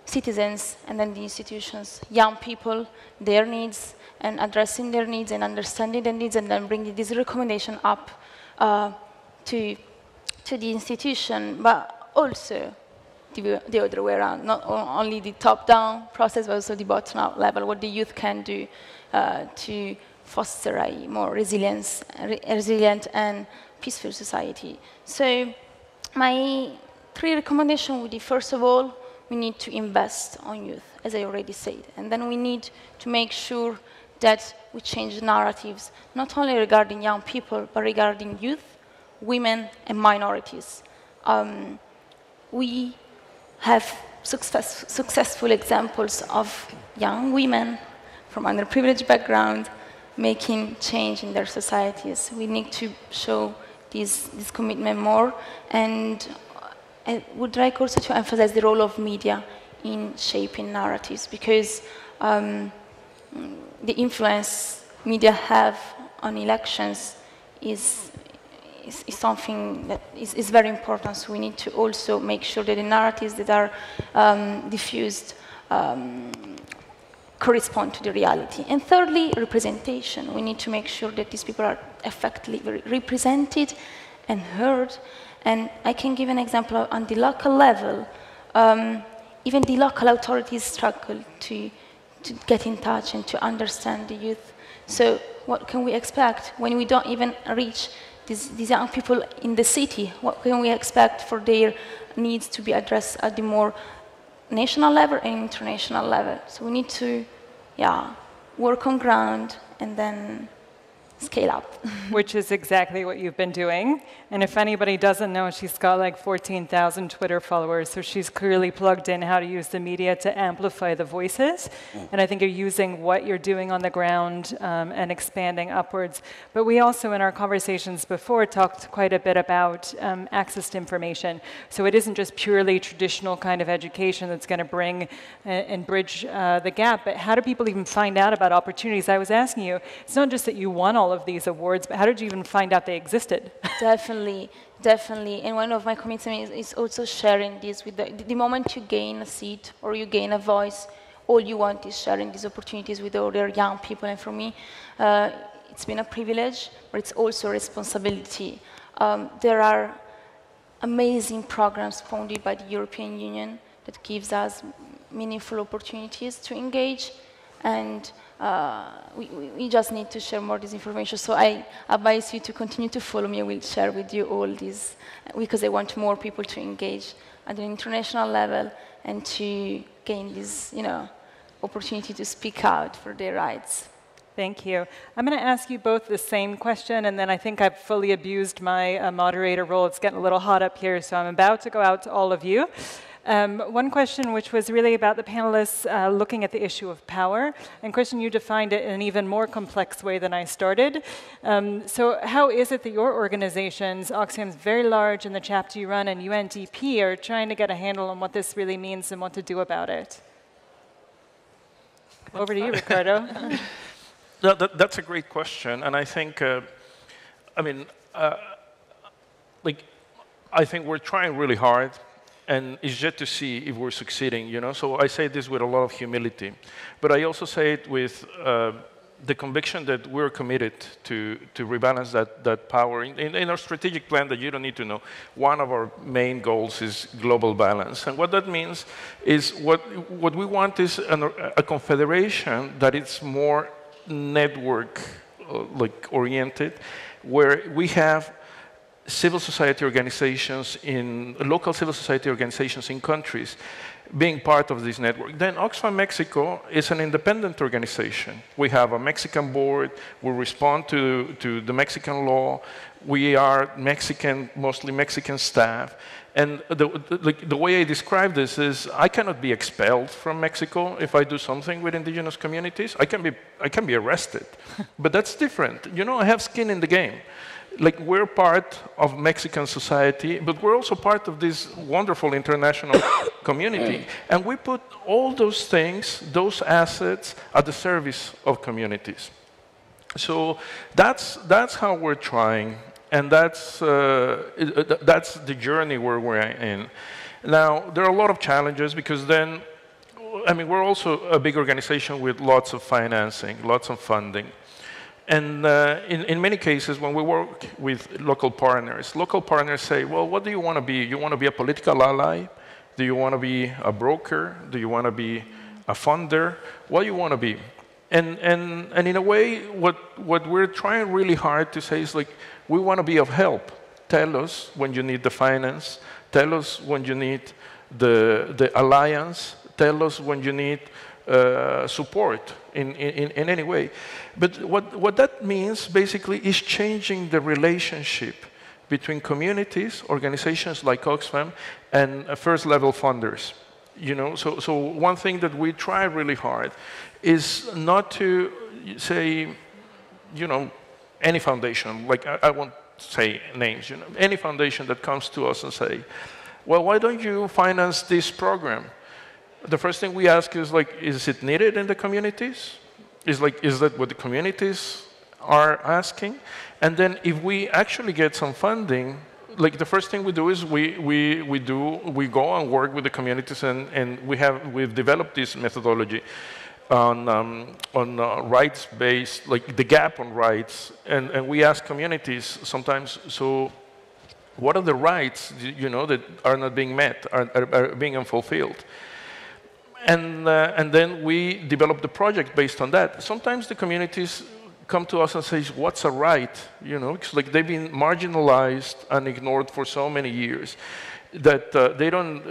C: citizens and then the institutions, young people, their needs, and addressing their needs and understanding their needs, and then bringing this recommendation up to the institution, but also the other way around, not only the top-down process, but also the bottom-up level, what the youth can do to foster a more resilient and peaceful society. So my 3 recommendations would be, first of all, we need to invest on youth, as I already said. And then we need to make sure that we change narratives, not only regarding young people, but regarding youth, women, and minorities. We have successful examples of young women from underprivileged backgrounds making change in their societies. We need to show this commitment more, and I would like also to emphasize the role of media in shaping narratives, because the influence media have on elections is something that is very important. So we need to also make sure that the narratives that are diffused correspond to the reality. And thirdly, representation. We need to make sure that these people are effectively represented and heard. And I can give an example on the local level. Even the local authorities struggle to get in touch and to understand the youth. So what can we expect when we don't even reach these young people in the city? What can we expect for their needs to be addressed at the more national level and international level? So we need to, work on ground and then scale up.
A: Which is exactly what you've been doing. And if anybody doesn't know, she's got like 14,000 Twitter followers, so she's clearly plugged in how to use the media to amplify the voices. And I think you're using what you're doing on the ground and expanding upwards. But we also, in our conversations before, talked quite a bit about access to information. So it isn't just purely traditional kind of education that's going to bring and bridge the gap, but how do people even find out about opportunities? I was asking you, it's not just that you won all of these awards, but how did you even find out they existed?
C: Definitely. And one of my commitments is also sharing this with the moment you gain a seat or you gain a voice, all you want is sharing these opportunities with other young people. And for me, it's been a privilege, but it's also a responsibility. There are amazing programs funded by the European Union that gives us meaningful opportunities to engage. And we just need to share more of this information. So I advise you to continue to follow me. I will share with you all these, because I want more people to engage at an international level and to gain this, opportunity to speak out for their rights.
A: Thank you. I'm going to ask you both the same question, and then I think I've fully abused my moderator role. It's getting a little hot up here, so I'm about to go out to all of you. One question which was really about the panelists looking at the issue of power. And Christian, you defined it in an even more complex way than I started. So how is it that your organizations, Oxfam's very large in the chapter you run, and UNDP are trying to get a handle on what this really means and what to do about it? Over to you, Ricardo.
F: That's a great question, and I think, I think we're trying really hard, and it's yet to see if we're succeeding, So I say this with a lot of humility, but I also say it with the conviction that we're committed to rebalance that power. In our strategic plan that you don't need to know, one of our main goals is global balance. And what that means is what we want is a confederation that is more network oriented, where we have civil society organizations local civil society organizations in countries being part of this network. Then Oxfam Mexico is an independent organization. We have a Mexican board, we respond to the Mexican law, we are Mexican, mostly Mexican staff. And the way I describe this is I cannot be expelled from Mexico if I do something with indigenous communities. I can be arrested, but that's different. I have skin in the game. We're part of Mexican society, but we're also part of this wonderful international community. And we put all those things, those assets, at the service of communities. So that's how we're trying. And that's the journey where we're in. Now, there are a lot of challenges because then, we're also a big organization with lots of financing, lots of funding. And in many cases, when we work with local partners say, well, what do you want to be? You want to be a political ally? Do you want to be a broker? Do you want to be a funder? What do you want to be? And in a way, what we're trying really hard to say is we want to be of help. Tell us when you need the finance. Tell us when you need the alliance. Tell us when you need support in any way. But what that means basically is changing the relationship between communities, organizations like Oxfam, and first-level funders. So one thing that we try really hard is not to say, any foundation, I won't say names, any foundation that comes to us and say, well, why don't you finance this program? The first thing we ask is it needed in the communities? Is that what the communities are asking? And then if we actually get some funding, the first thing we do is we go and work with the communities, and we've developed this methodology on rights-based, the gap on rights, and we ask communities sometimes, so what are the rights, that are not being met, are being unfulfilled? And then we develop the project based on that. Sometimes the communities come to us and say, what's a right? Because they've been marginalized and ignored for so many years that they don't,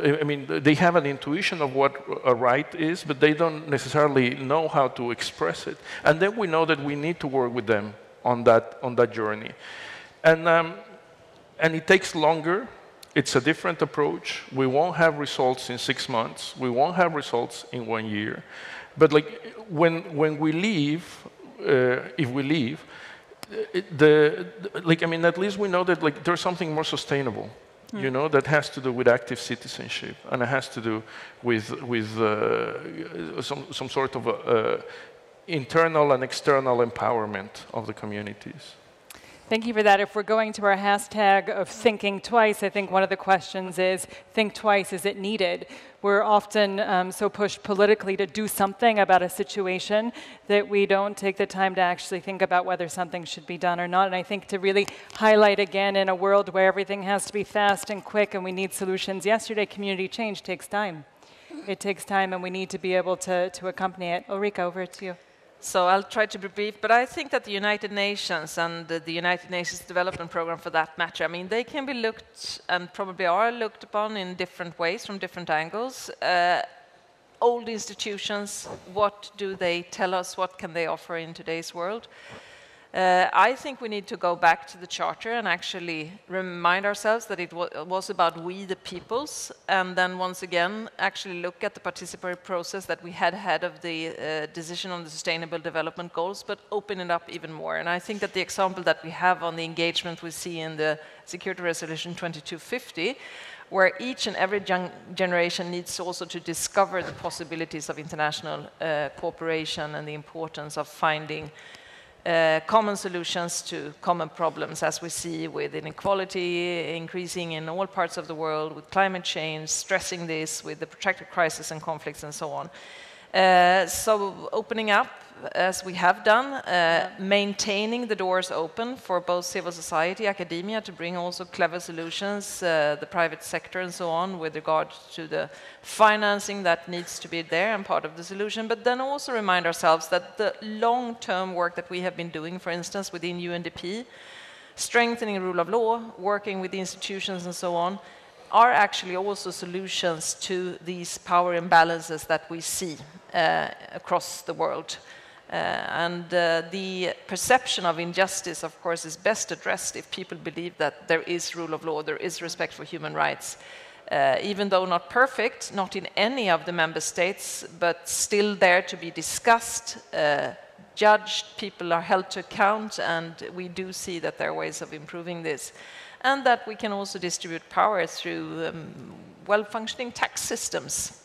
F: they have an intuition of what a right is, but they don't necessarily know how to express it. And then we know that we need to work with them on that journey. And it takes longer. It's a different approach. We won't have results in 6 months. We won't have results in 1 year. But when we leave, if we leave, at least we know that there's something more sustainable, that has to do with active citizenship, and it has to do with some sort of internal and external empowerment of the communities.
A: Thank you for that. If we're going to our hashtag of thinking twice, I think one of the questions is, think twice, is it needed? We're often so pushed politically to do something about a situation that we don't take the time to actually think about whether something should be done or not. And I think to really highlight again, in a world where everything has to be fast and quick and we need solutions yesterday, community change takes time. it takes time, and we need to be able to accompany it. Ulrika, over to you.
E: So I'll try to be brief, but I think that the United Nations and the United Nations Development Programme, for that matter, I mean, they can be looked, and probably are looked upon in different ways, from different angles. Old institutions, what do they tell us? What can they offer in today's world? I think we need to go back to the Charter and actually remind ourselves that it was about we, the peoples, and then once again actually look at the participatory process that we had ahead of the decision on the Sustainable Development Goals, but open it up even more. And I think that the example that we have on the engagement we see in the Security Resolution 2250, where each and every generation needs also to discover the possibilities of international cooperation and the importance of finding common solutions to common problems, as we see with inequality increasing in all parts of the world, with climate change, stressing this, with the protracted crisis and conflicts and so on. So opening up, as we have done, maintaining the doors open for both civil society, academia, to bring also clever solutions, the private sector and so on, with regard to the financing that needs to be there and part of the solution, but then also remind ourselves that the long-term work that we have been doing, for instance, within UNDP, strengthening rule of law, working with the institutions and so on, are actually also solutions to these power imbalances that we see across the world. The perception of injustice, of course, is best addressed if people believe that there is rule of law, there is respect for human rights. Even though not perfect, not in any of the member states, but still there to be discussed, judged, people are held to account, and we do see that there are ways of improving this. And that we can also distribute power through well-functioning tax systems.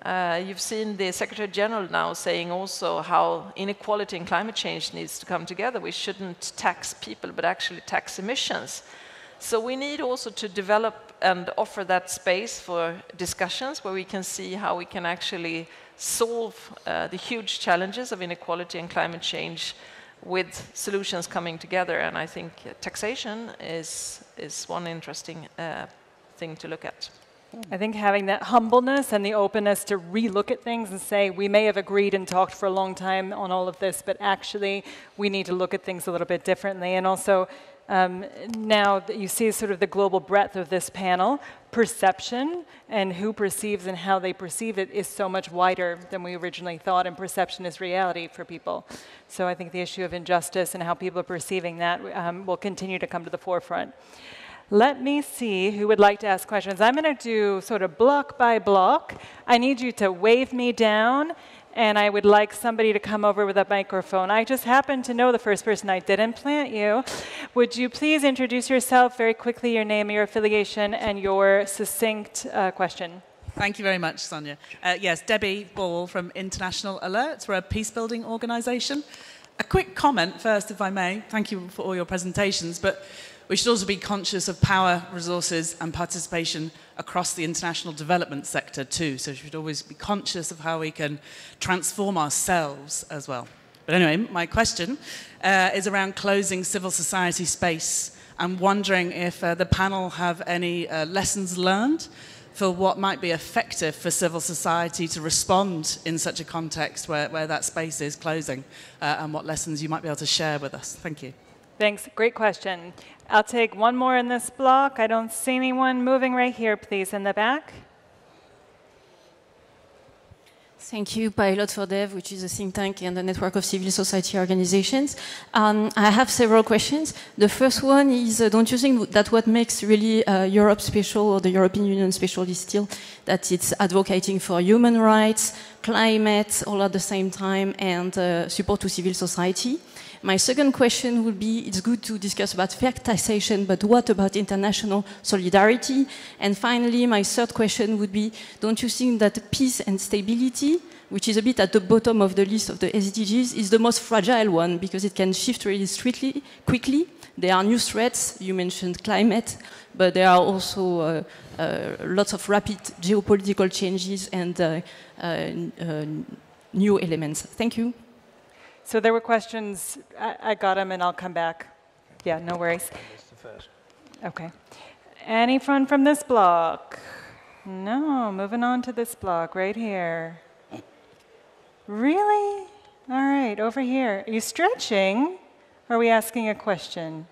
E: You've seen the Secretary General now saying also how inequality and climate change needs to come together. We shouldn't tax people, but actually tax emissions. So we need also to develop and offer that space for discussions where we can see how we can actually solve the huge challenges of inequality and climate change with solutions coming together. And I think taxation is one interesting thing to look at.
A: I think having that humbleness and the openness to relook at things and say, we may have agreed and talked for a long time on all of this, but actually we need to look at things a little bit differently. And also, now that you see sort of the global breadth of this panel, perception and who perceives and how they perceive it is so much wider than we originally thought, and perception is reality for people. So I think the issue of injustice and how people are perceiving that will continue to come to the forefront. Let me see who would like to ask questions. I'm going to do sort of block by block. I need you to wave me down, and I would like somebody to come over with a microphone. I just happen to know the first person. I didn't plant you. Would you please introduce yourself very quickly, your name, your affiliation, and your succinct question?
G: Thank you very much, Sonia. Yes, Debbie Ball from International Alerts. We're a peacebuilding organisation. A quick comment first, if I may. Thank you for all your presentations, but we should also be conscious of power, resources and participation across the international development sector too. So we should always be conscious of how we can transform ourselves as well. But anyway, my question is around closing civil society space. I'm wondering if the panel have any lessons learned for what might be effective for civil society to respond in such a context where that space is closing, and what lessons you might be able to share with us. Thank you.
A: Thanks. Great question. I'll take one more in this block. I don't see anyone moving right here, please, in the back.
H: Thank you, Pilot for Dev, which is a think tank and a network of civil society organizations. I have several questions. The first one is, don't you think that what makes really Europe special, or the European Union special, is still that it's advocating for human rights, climate, all at the same time, and support to civil society? My second question would be, it's good to discuss about fair taxation, but what about international solidarity? And finally, my third question would be, don't you think that peace and stability, which is a bit at the bottom of the list of the SDGs, is the most fragile one, because it can shift really quickly? There are new threats, you mentioned climate, but there are also lots of rapid geopolitical changes and new elements. Thank you.
A: So there were questions. I got them, and I'll come back. Yeah, no worries. Okay. Anyone from this block? No, moving on to this block right here. Really? All right, over here. Are you stretching? Or are we asking a question?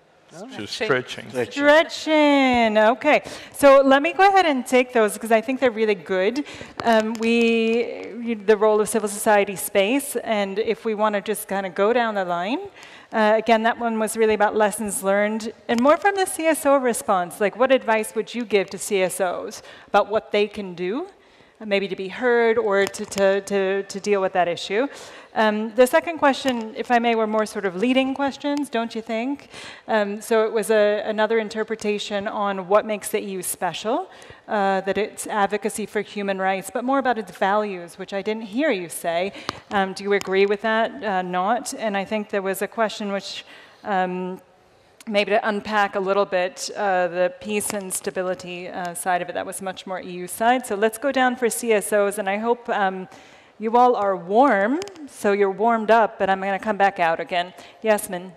F: Just stretching.
A: Stretching. Okay. So let me go ahead and take those because I think they're really good. The role of civil society space, and if we want to just kind of go down the line, again, that one was really about lessons learned and more from the CSO response. Like, what advice would you give to CSOs about what they can do, maybe to be heard or to deal with that issue? The second question, if I may, were more sort of leading questions, don't you think? So it was another interpretation on what makes the EU special, that it's advocacy for human rights, but more about its values, which I didn't hear you say. Do you agree with that? Not. And I think there was a question which maybe to unpack a little bit the peace and stability side of it. That was much more EU side. So let's go down for CSOs, and I hope you all are warm, so you're warmed up, but I'm going to come back out again. Yasmin.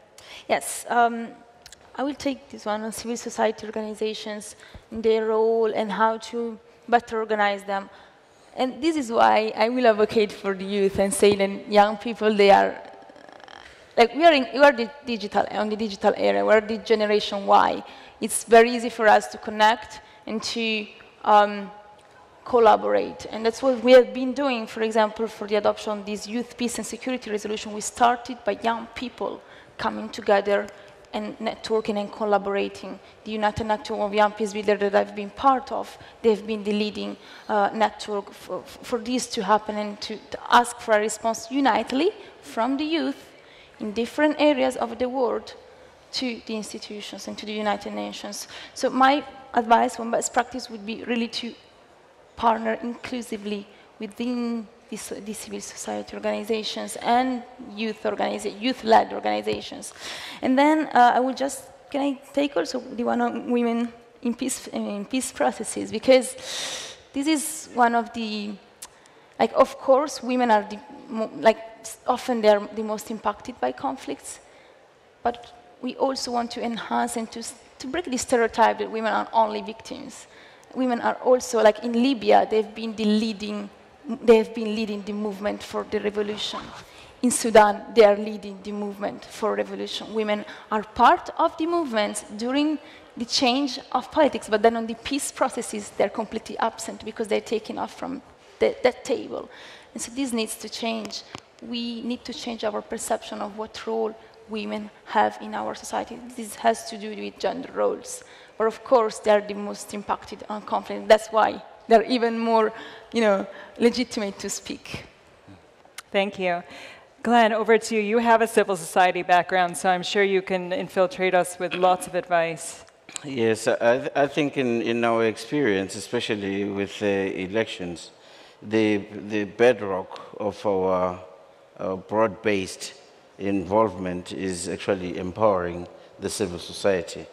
C: Yes, I will take this one on civil society organizations, their role, and how to better organize them. And this is why I will advocate for the youth and say that young people, they are, like we are the digital, on the digital era, we're the generation Y. It's very easy for us to connect and to collaborate. And that's what we have been doing, for example, for the adoption of this Youth Peace and Security Resolution. We started by young people coming together and networking and collaborating. The United Network of Young Peace Builders that I've been part of, they've been the leading network for this to happen and to ask for a response unitedly from the youth in different areas of the world to the institutions and to the United Nations. So my advice, one best practice would be really to partner inclusively within these civil society organizations and youth-led organizations. And then I would just, can I take also the one on women in peace processes? Because this is one of the, like, of course, women are often they're the most impacted by conflicts, but we also want to enhance and to break the stereotype that women are only victims. Women are also, like in Libya, they've been leading the movement for the revolution. In Sudan, they are leading the movement for revolution. Women are part of the movement during the change of politics, but then on the peace processes, they're completely absent because they're taken off from that table. And so this needs to change. We need to change our perception of what role women have in our society. This has to do with gender roles. But of course, they're the most impacted on conflict. That's why they're even more, legitimate to speak.
A: Thank you. Glenn, over to you. You have a civil society background, so I'm sure you can infiltrate us with lots of advice.
D: Yes, I think in our experience, especially with elections, the bedrock of our broad-based involvement is actually empowering the civil society.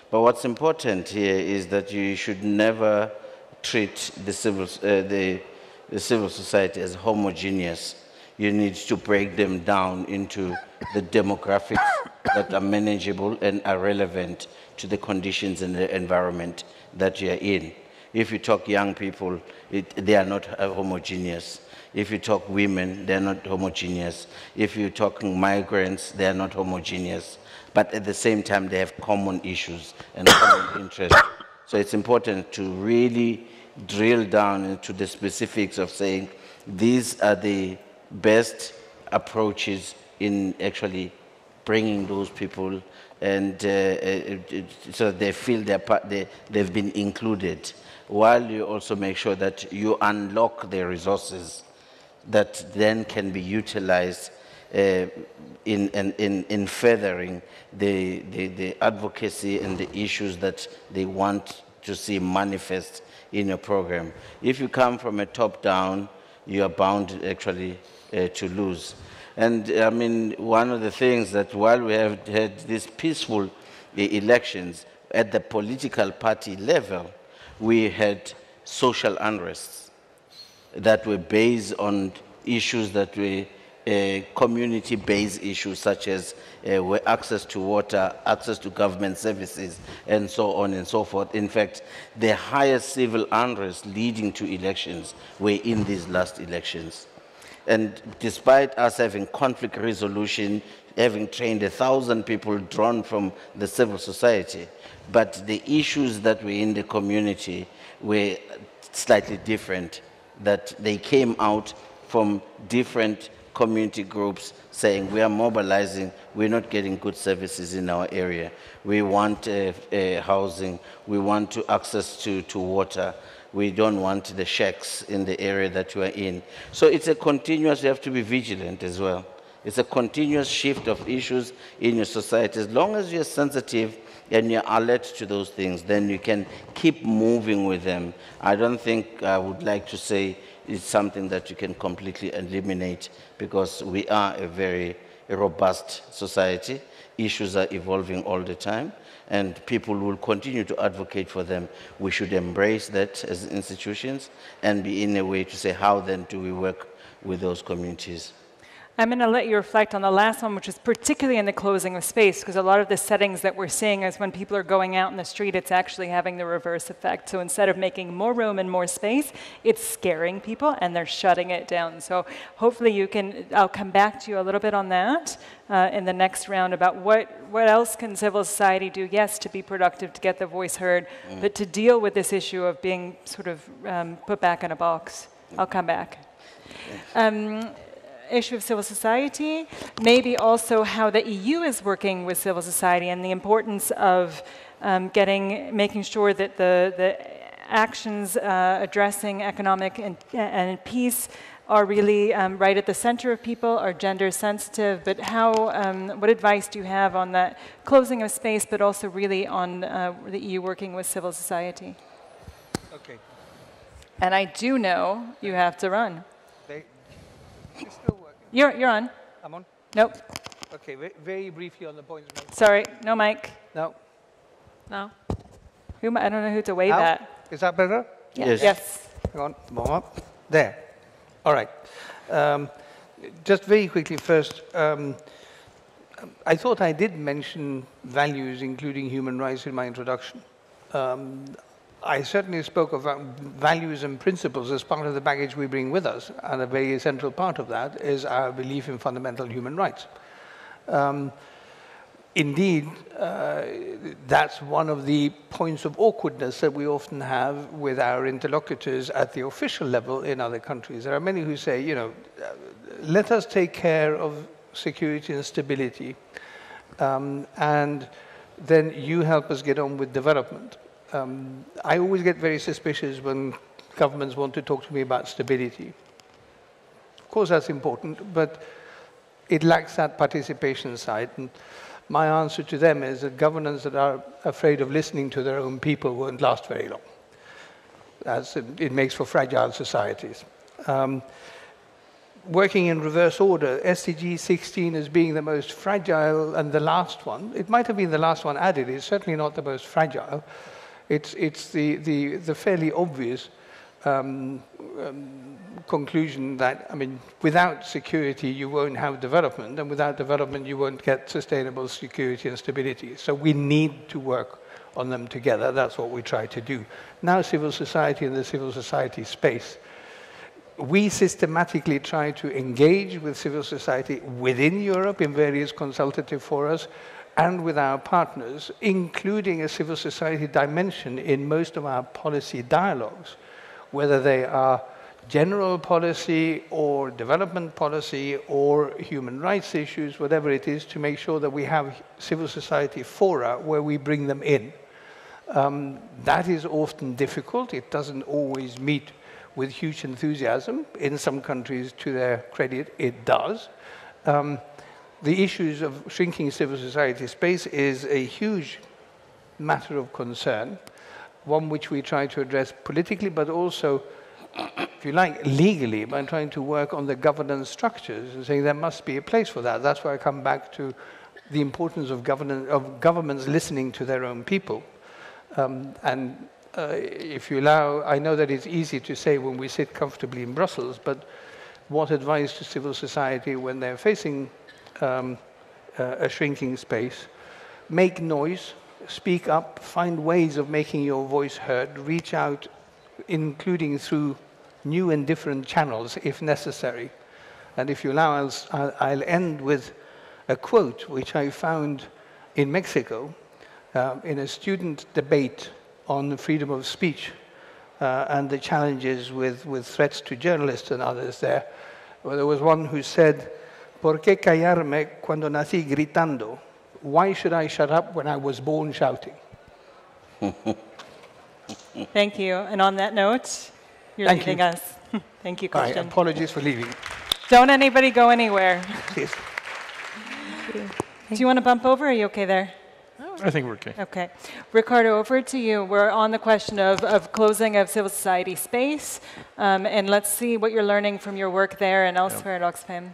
D: But what's important here is that you should never treat the civil society as homogeneous. You need to break them down into the demographics that are manageable and are relevant to the conditions and the environment that you are in. If you talk young people, they are not homogeneous. If you talk women, they're not homogeneous. If you're talking migrants, they are not homogeneous. But at the same time, they have common issues and common interests. So it's important to really drill down into the specifics of saying these are the best approaches in actually bringing those people and so they feel they've been included, while you also make sure that you unlock the resources that then can be utilized in furthering the advocacy and the issues that they want to see manifest in a program. If you come from a top-down, you are bound actually to lose. And I mean, one of the things that while we have had these peaceful elections at the political party level, we had social unrests that were based on issues that were community-based issues such as access to water, access to government services, and so on and so forth. In fact, the highest civil unrest leading to elections were in these last elections. And despite us having conflict resolution, having trained 1,000 people drawn from the civil society, but the issues that were in the community were slightly different, that they came out from different community groups saying, we are mobilizing, we're not getting good services in our area. We want housing, we want to access to water, we don't want the shacks in the area that you are in. So it's a continuous, you have to be vigilant as well. It's a continuous shift of issues in your society. As long as you're sensitive and you're alert to those things, then you can keep moving with them. I don't think I would like to say it's something that you can completely eliminate, because we are a very robust society. Issues are evolving all the time, and people will continue to advocate for them. We should embrace that as institutions and be in a way to say, how then do we work with those communities?
A: I'm going to let you reflect on the last one, which is particularly in the closing of space, because a lot of the settings that we're seeing is when people are going out in the street, it's actually having the reverse effect. So instead of making more room and more space, it's scaring people and they're shutting it down. So hopefully you can, I'll come back to you a little bit on that in the next round about what else can civil society do, yes, to be productive, to get the voice heard, but to deal with this issue of being sort of put back in a box. I'll come back. Issue of civil society, maybe also how the EU is working with civil society and the importance of making sure that the actions addressing economic and peace are really right at the center of people, are gender sensitive, but how, what advice do you have on that closing of space, but also really on the EU working with civil society?
B: Okay.
A: And I do know you have to run.
B: It's still working.
A: You're on.
B: I'm on?
A: Nope.
B: Okay, very briefly on the points made.
A: Sorry, no mic.
B: No.
E: No.
A: I don't know who to wave
B: Now?
A: at.
B: Is that better?
D: Yes.
A: Yes.
B: Hang on, warm up. There. All right. Just very quickly first, I thought I did mention values, including human rights, in my introduction. I certainly spoke of values and principles as part of the baggage we bring with us, and a very essential part of that is our belief in fundamental human rights. Indeed, that's one of the points of awkwardness that we often have with our interlocutors at the official level in other countries. There are many who say, you know, let us take care of security and stability, and then you help us get on with development. I always get very suspicious when governments want to talk to me about stability. Of course, that's important, but it lacks that participation side. And my answer to them is that governments that are afraid of listening to their own people won't last very long. It makes for fragile societies. Working in reverse order, SDG 16 as being the most fragile and the last one. It might have been the last one added. It's certainly not the most fragile. It's the fairly obvious conclusion that, I mean, without security, you won't have development, and without development, you won't get sustainable security and stability. So we need to work on them together. That's what we try to do. Now, civil society and the civil society space. We systematically try to engage with civil society within Europe in various consultative forums and with our partners, including a civil society dimension in most of our policy dialogues, whether they are general policy or development policy or human rights issues, whatever it is, to make sure that we have civil society fora where we bring them in. That is often difficult. It doesn't always meet with huge enthusiasm. In some countries, to their credit, it does. The issues of shrinking civil society space is a huge matter of concern, one which we try to address politically, but also, if you like, legally, by trying to work on the governance structures and saying there must be a place for that. That's why I come back to the importance of governments listening to their own people. If you allow, I know that it's easy to say when we sit comfortably in Brussels, but what advice to civil society when they're facing a shrinking space. Make noise, speak up, find ways of making your voice heard, reach out, including through new and different channels if necessary. And if you allow, I'll end with a quote which I found in Mexico in a student debate on the freedom of speech and the challenges with threats to journalists and others there. Well, there was one who said, ¿Por qué callarme cuando nací gritando? Why should I shut up when I was born shouting?
A: Thank you. And on that note, you're leaving us. Thank you, Christian.
B: Apologies for leaving.
A: Don't anybody go anywhere.
B: Yes.
A: Do you want to bump over, or are you okay there?
F: I think we're okay.
A: Okay. Ricardo, over to you. We're on the question of closing of civil society space, and let's see what you're learning from your work there and elsewhere at Oxfam.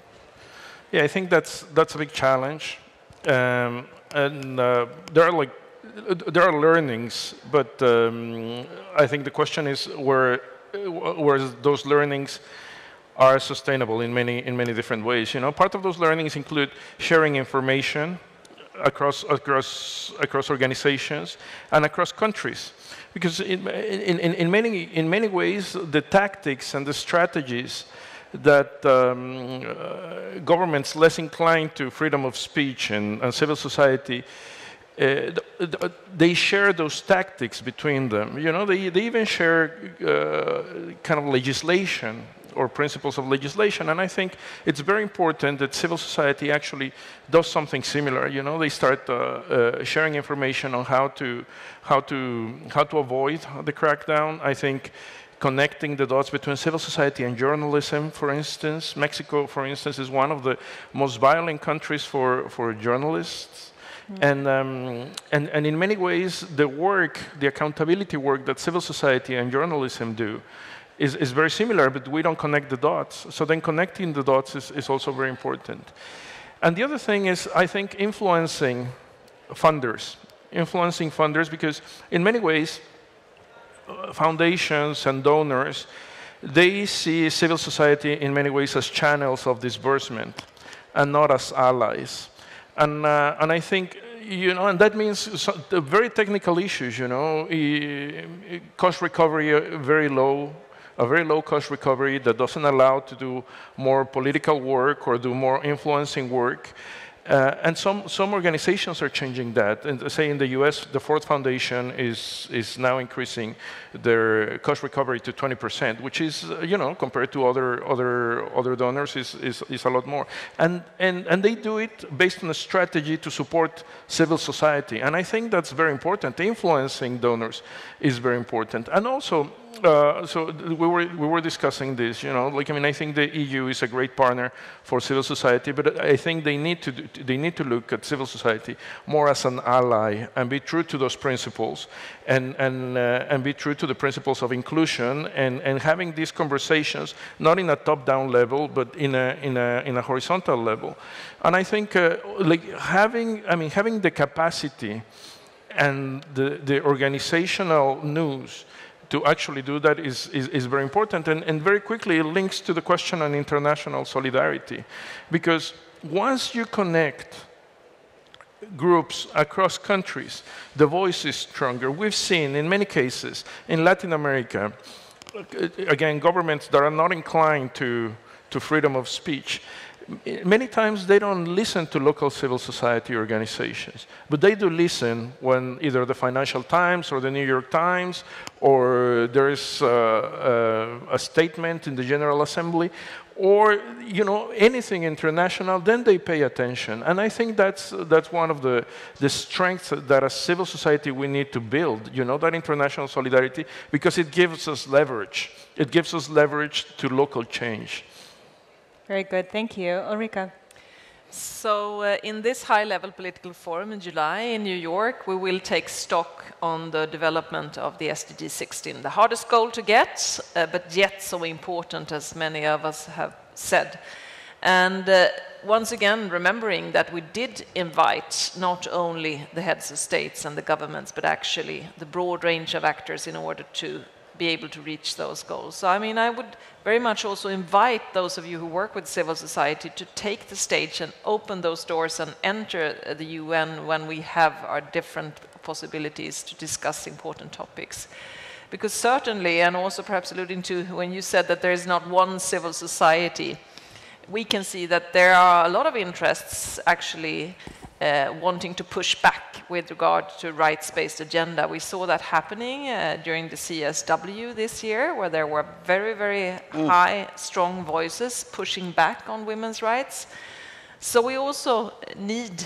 F: Yeah, I think that's a big challenge, and there are learnings, but I think the question is where those learnings are sustainable in many different ways. You know, part of those learnings include sharing information across organizations and across countries, because in many ways the tactics and the strategies that governments less inclined to freedom of speech and civil society, they share those tactics between them. You know, they even share kind of legislation or principles of legislation, and I think it's very important that civil society actually does something similar. You know, they start sharing information on how to avoid the crackdown. I think connecting the dots between civil society and journalism, for instance. Mexico, for instance, is one of the most violent countries for journalists. Mm. And in many ways, the accountability work that civil society and journalism do is very similar, but we don't connect the dots. So then connecting the dots is also very important. And the other thing is, I think, influencing funders, because in many ways, foundations and donors, they see civil society in many ways as channels of disbursement and not as allies. And I think, you know, and that means the very technical issues, you know, cost recovery a very low cost recovery that doesn't allow to do more political work or do more influencing work. And some organizations are changing that. And say in the US, the Ford Foundation is now increasing their cost recovery to 20%, which is, you know, compared to other donors is a lot more. And they do it based on a strategy to support civil society. And I think that's very important. Influencing donors is very important. And also, so we were discussing this, you know, like, I mean, I think the EU is a great partner for civil society, but I think they need to look at civil society more as an ally and be true to those principles and be true to the principles of inclusion and having these conversations not in a top-down level but in a horizontal level. And I think like having the capacity and the organizational news to actually do that is very important, and very quickly it links to the question on international solidarity, because once you connect groups across countries, the voice is stronger. We've seen in many cases in Latin America, again, governments that are not inclined to freedom of speech, many times they don't listen to local civil society organizations, but they do listen when either the Financial Times or the New York Times or there is a statement in the General Assembly or, you know, anything international, then they pay attention. And I think that's one of the strengths that as civil society we need to build, you know, that international solidarity, because it gives us leverage. It gives us leverage to local change.
A: Very good. Thank you. Ulrika.
E: So in this high-level political forum in July in New York, we will take stock on the development of the SDG 16, the hardest goal to get, but yet so important, as many of us have said. And once again, remembering that we did invite not only the heads of states and the governments, but actually the broad range of actors in order to be able to reach those goals. So I mean, I would very much also invite those of you who work with civil society to take the stage and open those doors and enter the UN when we have our different possibilities to discuss important topics. Because certainly, and also perhaps alluding to when you said that there is not one civil society, we can see that there are a lot of interests actually wanting to push back with regard to rights-based agenda. We saw that happening during the CSW this year, where there were very, very high, strong voices pushing back on women's rights. So we also need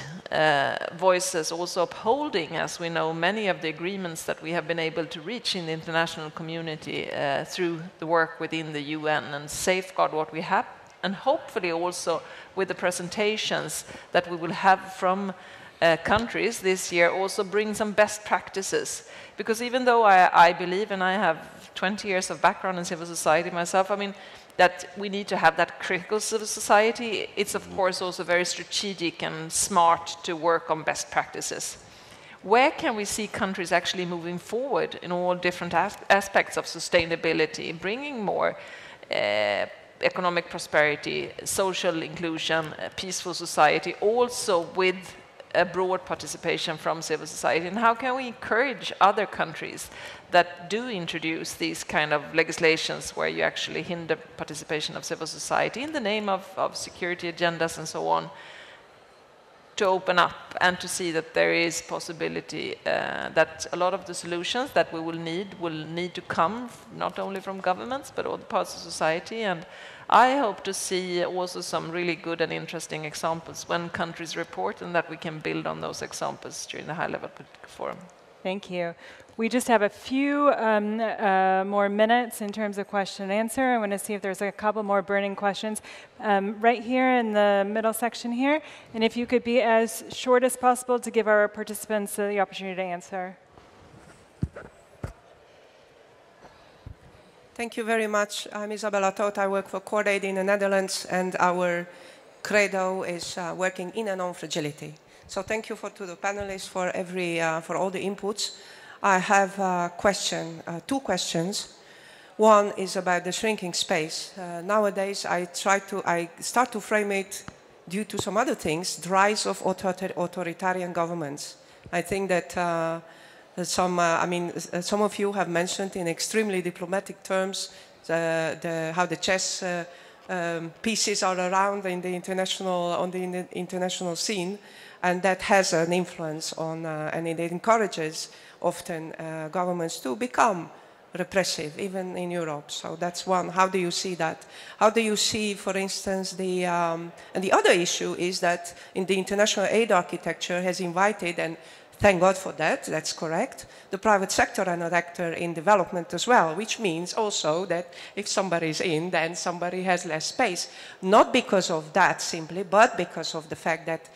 E: voices also upholding, as we know, many of the agreements that we have been able to reach in the international community through the work within the UN, and safeguard what we have, and hopefully also with the presentations that we will have from countries this year also bring some best practices. Because even though I believe, and I have 20 years of background in civil society myself, I mean, that we need to have that critical civil society, it's of course also very strategic and smart to work on best practices. Where can we see countries actually moving forward in all different aspects of sustainability, bringing more economic prosperity, social inclusion, peaceful society, also with a broad participation from civil society? And how can we encourage other countries that do introduce these kind of legislations where you actually hinder participation of civil society in the name of security agendas and so on, to open up and to see that there is possibility that a lot of the solutions that we will need to come not only from governments but all parts of society. And I hope to see also some really good and interesting examples when countries report, and that we can build on those examples during the high-level political forum.
A: Thank you. We just have a few more minutes in terms of question and answer. I want to see if there's a couple more burning questions right here in the middle section here. And if you could be as short as possible to give our participants the opportunity to answer.
I: Thank you very much. I'm Isabella Toth. I work for Cordaid in the Netherlands, and our credo is working in and on fragility. So thank you to the panelists for all the inputs. I have a question, two questions. One is about the shrinking space. Nowadays, I start to frame it due to some other things, the rise of authoritarian governments. I think that some of you have mentioned in extremely diplomatic terms how the chess pieces are around on the international scene, and that has an influence on, and it encourages often governments to become repressive, even in Europe. So that's one. How do you see that? How do you see, for instance, and the other issue is that in the international aid architecture has invited, and thank God for that, that's correct, the private sector and an actor in development as well, which means also that if somebody is in, then somebody has less space. Not because of that simply, but because of the fact that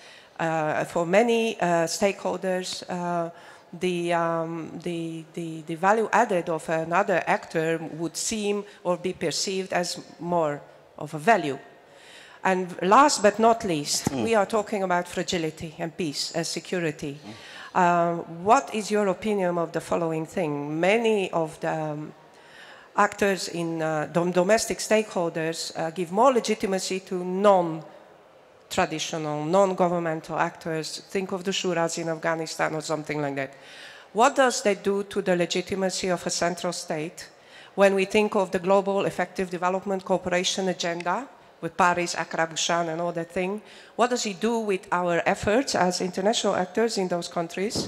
I: for many stakeholders, the value added of another actor would seem or be perceived as more of a value. And last but not least, we are talking about fragility and peace and security. What is your opinion of the following thing? Many of the actors in domestic stakeholders give more legitimacy to non-traditional, non-governmental actors. Think of the Shuras in Afghanistan or something like that. What does that do to the legitimacy of a central state when we think of the global effective development cooperation agenda with Paris, Accra, Busan, and all that thing? What does it do with our efforts as international actors in those countries?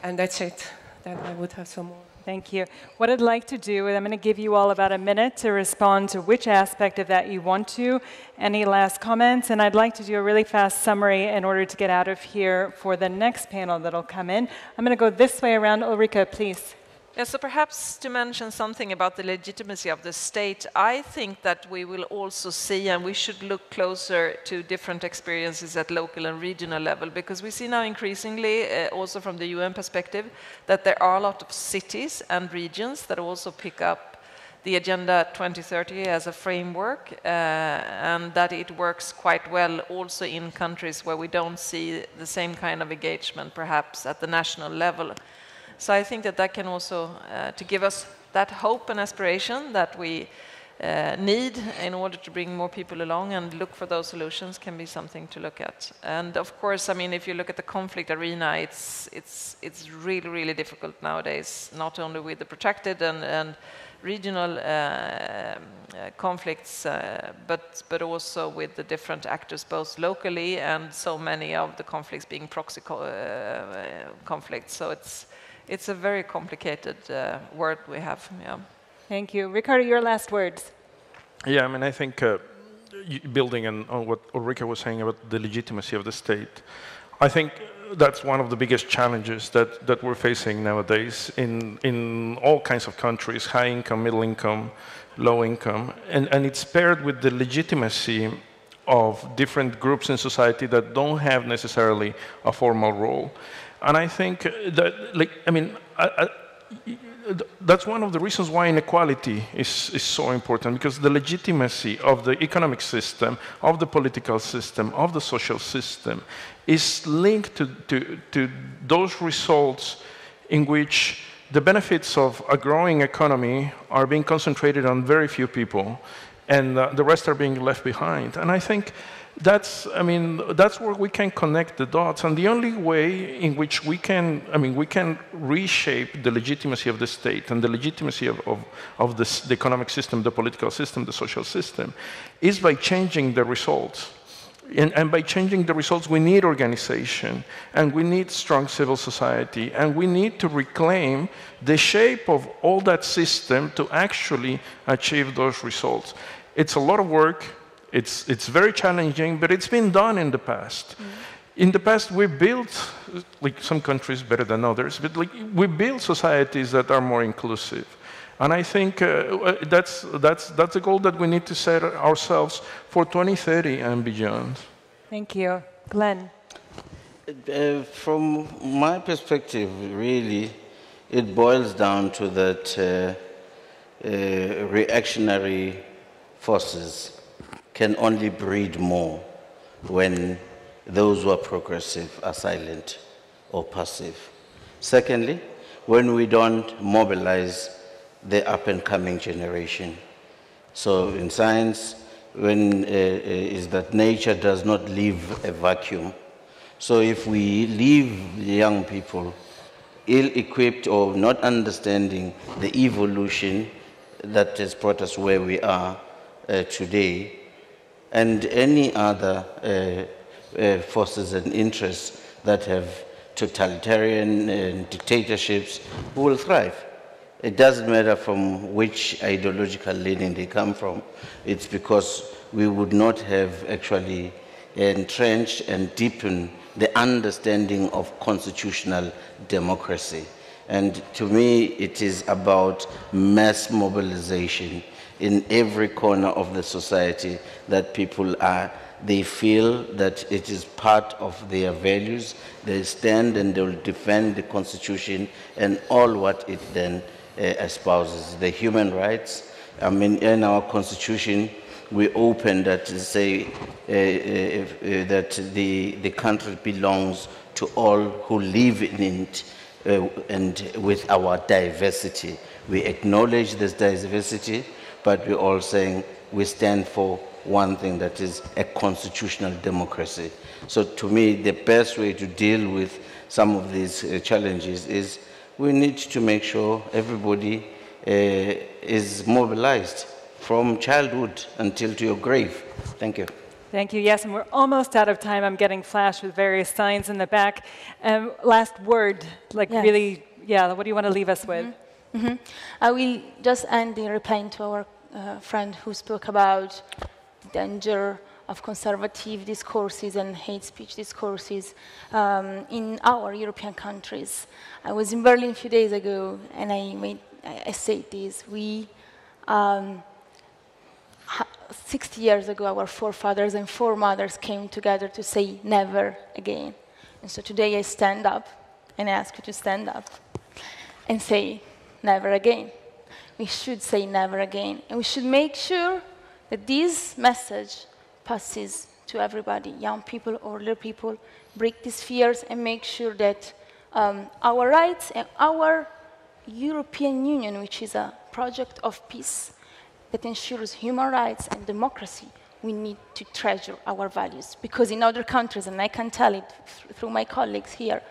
I: And that's it. Then I would have some more.
A: Thank you. What I'd like to do is I'm going to give you all about a minute to respond to which aspect of that you want to. Any last comments? And I'd like to do a really fast summary in order to get out of here for the next panel that'll come in. I'm going to go this way around. Ulrika, please.
E: Yeah, so perhaps to mention something about the legitimacy of the state, I think that we will also see, and we should look closer to different experiences at local and regional level, because we see now increasingly, also from the UN perspective, that there are a lot of cities and regions that also pick up the Agenda 2030 as a framework, and that it works quite well also in countries where we don't see the same kind of engagement, perhaps at the national level. So I think that that can also, to give us that hope and aspiration that we need in order to bring more people along and look for those solutions, can be something to look at. And of course, I mean, if you look at the conflict arena, it's really, really difficult nowadays, not only with the protracted and regional conflicts, but also with the different actors, both locally and so many of the conflicts being proxy conflicts. So it's a very complicated world we have. Yeah.
A: Thank you. Ricardo, your last words.
F: Yeah, I mean, I think building on what Ulrike was saying about the legitimacy of the state, I think that's one of the biggest challenges that we're facing nowadays in all kinds of countries, high income, middle income, low income, and it's paired with the legitimacy of different groups in society that don't have necessarily a formal role. And I think that, like, I mean, that's one of the reasons why inequality is so important, because the legitimacy of the economic system, of the political system, of the social system is linked to those results in which the benefits of a growing economy are being concentrated on very few people, and the rest are being left behind. And I think that's where we can connect the dots, and the only way in which we can reshape the legitimacy of the state and the legitimacy of the economic system, the political system, the social system, is by changing the results. And by changing the results, we need organization, and we need strong civil society, and we need to reclaim the shape of all that system to actually achieve those results. It's a lot of work. It's very challenging, but it's been done in the past. In the past, we built, like some countries better than others, but like we built societies that are more inclusive. And I think that's a goal that we need to set ourselves for 2030 and beyond.
A: Thank you. Glenn?
D: From my perspective, really, it boils down to that reactionary forces can only breed more when those who are progressive are silent or passive. Secondly, when we don't mobilize the up-and-coming generation. So in science, is that nature does not leave a vacuum. So if we leave the young people ill-equipped or not understanding the evolution that has brought us where we are today, and any other forces and interests that have totalitarian dictatorships will thrive. It doesn't matter from which ideological leaning they come from. It's because we would not have actually entrenched and deepened the understanding of constitutional democracy. And to me, it is about mass mobilization in every corner of the society, that people they feel that it is part of their values. They stand and they will defend the Constitution and all what it then espouses. The human rights, I mean, in our Constitution, we open that to say that the country belongs to all who live in it, and with our diversity. We acknowledge this diversity, but we're all saying we stand for one thing, that is a constitutional democracy. So to me, the best way to deal with some of these challenges is we need to make sure everybody is mobilized from childhood until to your grave. Thank you.
A: Thank you. Yes, and we're almost out of time. I'm getting flashed with various signs in the back. Last word, like yes. Really, yeah, what do you want to leave us with?
C: I will just end in replying to our friend who spoke about the danger of conservative discourses and hate speech discourses in our European countries. I was in Berlin a few days ago, and I said this. 60 years ago, our forefathers and foremothers came together to say never again. And so today I stand up and I ask you to stand up and say never again. We should say never again. And we should make sure that this message passes to everybody, young people, older people, break these fears and make sure that our rights and our European Union, which is a project of peace that ensures human rights and democracy, we need to treasure our values. Because in other countries, and I can tell it through my colleagues here,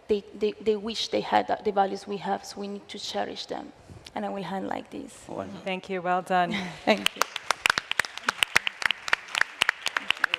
C: they wish they had the values we have, so we need to cherish them. And I will hand like this.
A: Thank you, well done.
C: Thank you.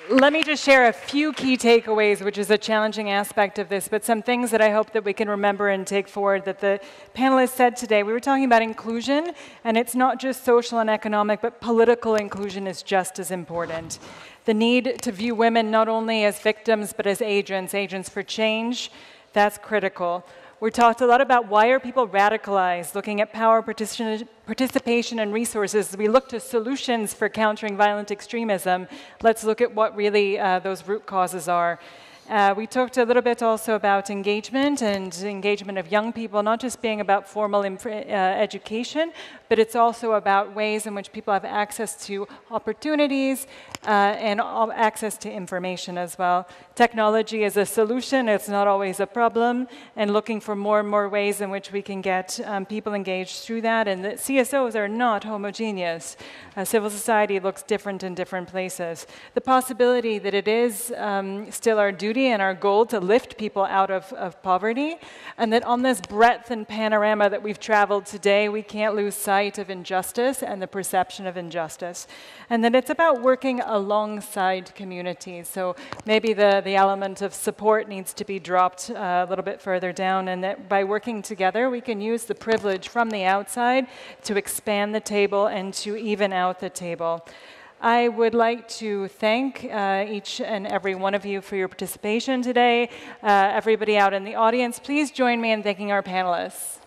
A: Let me just share a few key takeaways, which is a challenging aspect of this, but some things that I hope that we can remember and take forward that the panelists said today. We were talking about inclusion, and it's not just social and economic, but political inclusion is just as important. The need to view women not only as victims, but as agents for change, that's critical. We talked a lot about why are people radicalized, looking at power, participation, and resources. We look to solutions for countering violent extremism. Let's look at what really those root causes are. We talked a little bit also about engagement and engagement of young people, not just being about formal education, but it's also about ways in which people have access to opportunities and access to information as well. Technology is a solution, it's not always a problem, and looking for more and more ways in which we can get people engaged through that. And the CSOs are not homogeneous. Civil society looks different in different places. The possibility that it is still our duty and our goal to lift people out of poverty, and that on this breadth and panorama that we've traveled today, we can't lose sight of injustice and the perception of injustice. And that it's about working alongside communities. So maybe the element of support needs to be dropped a little bit further down, and that by working together, we can use the privilege from the outside to expand the table and to even out the table. I would like to thank each and every one of you for your participation today. Everybody out in the audience, please join me in thanking our panelists.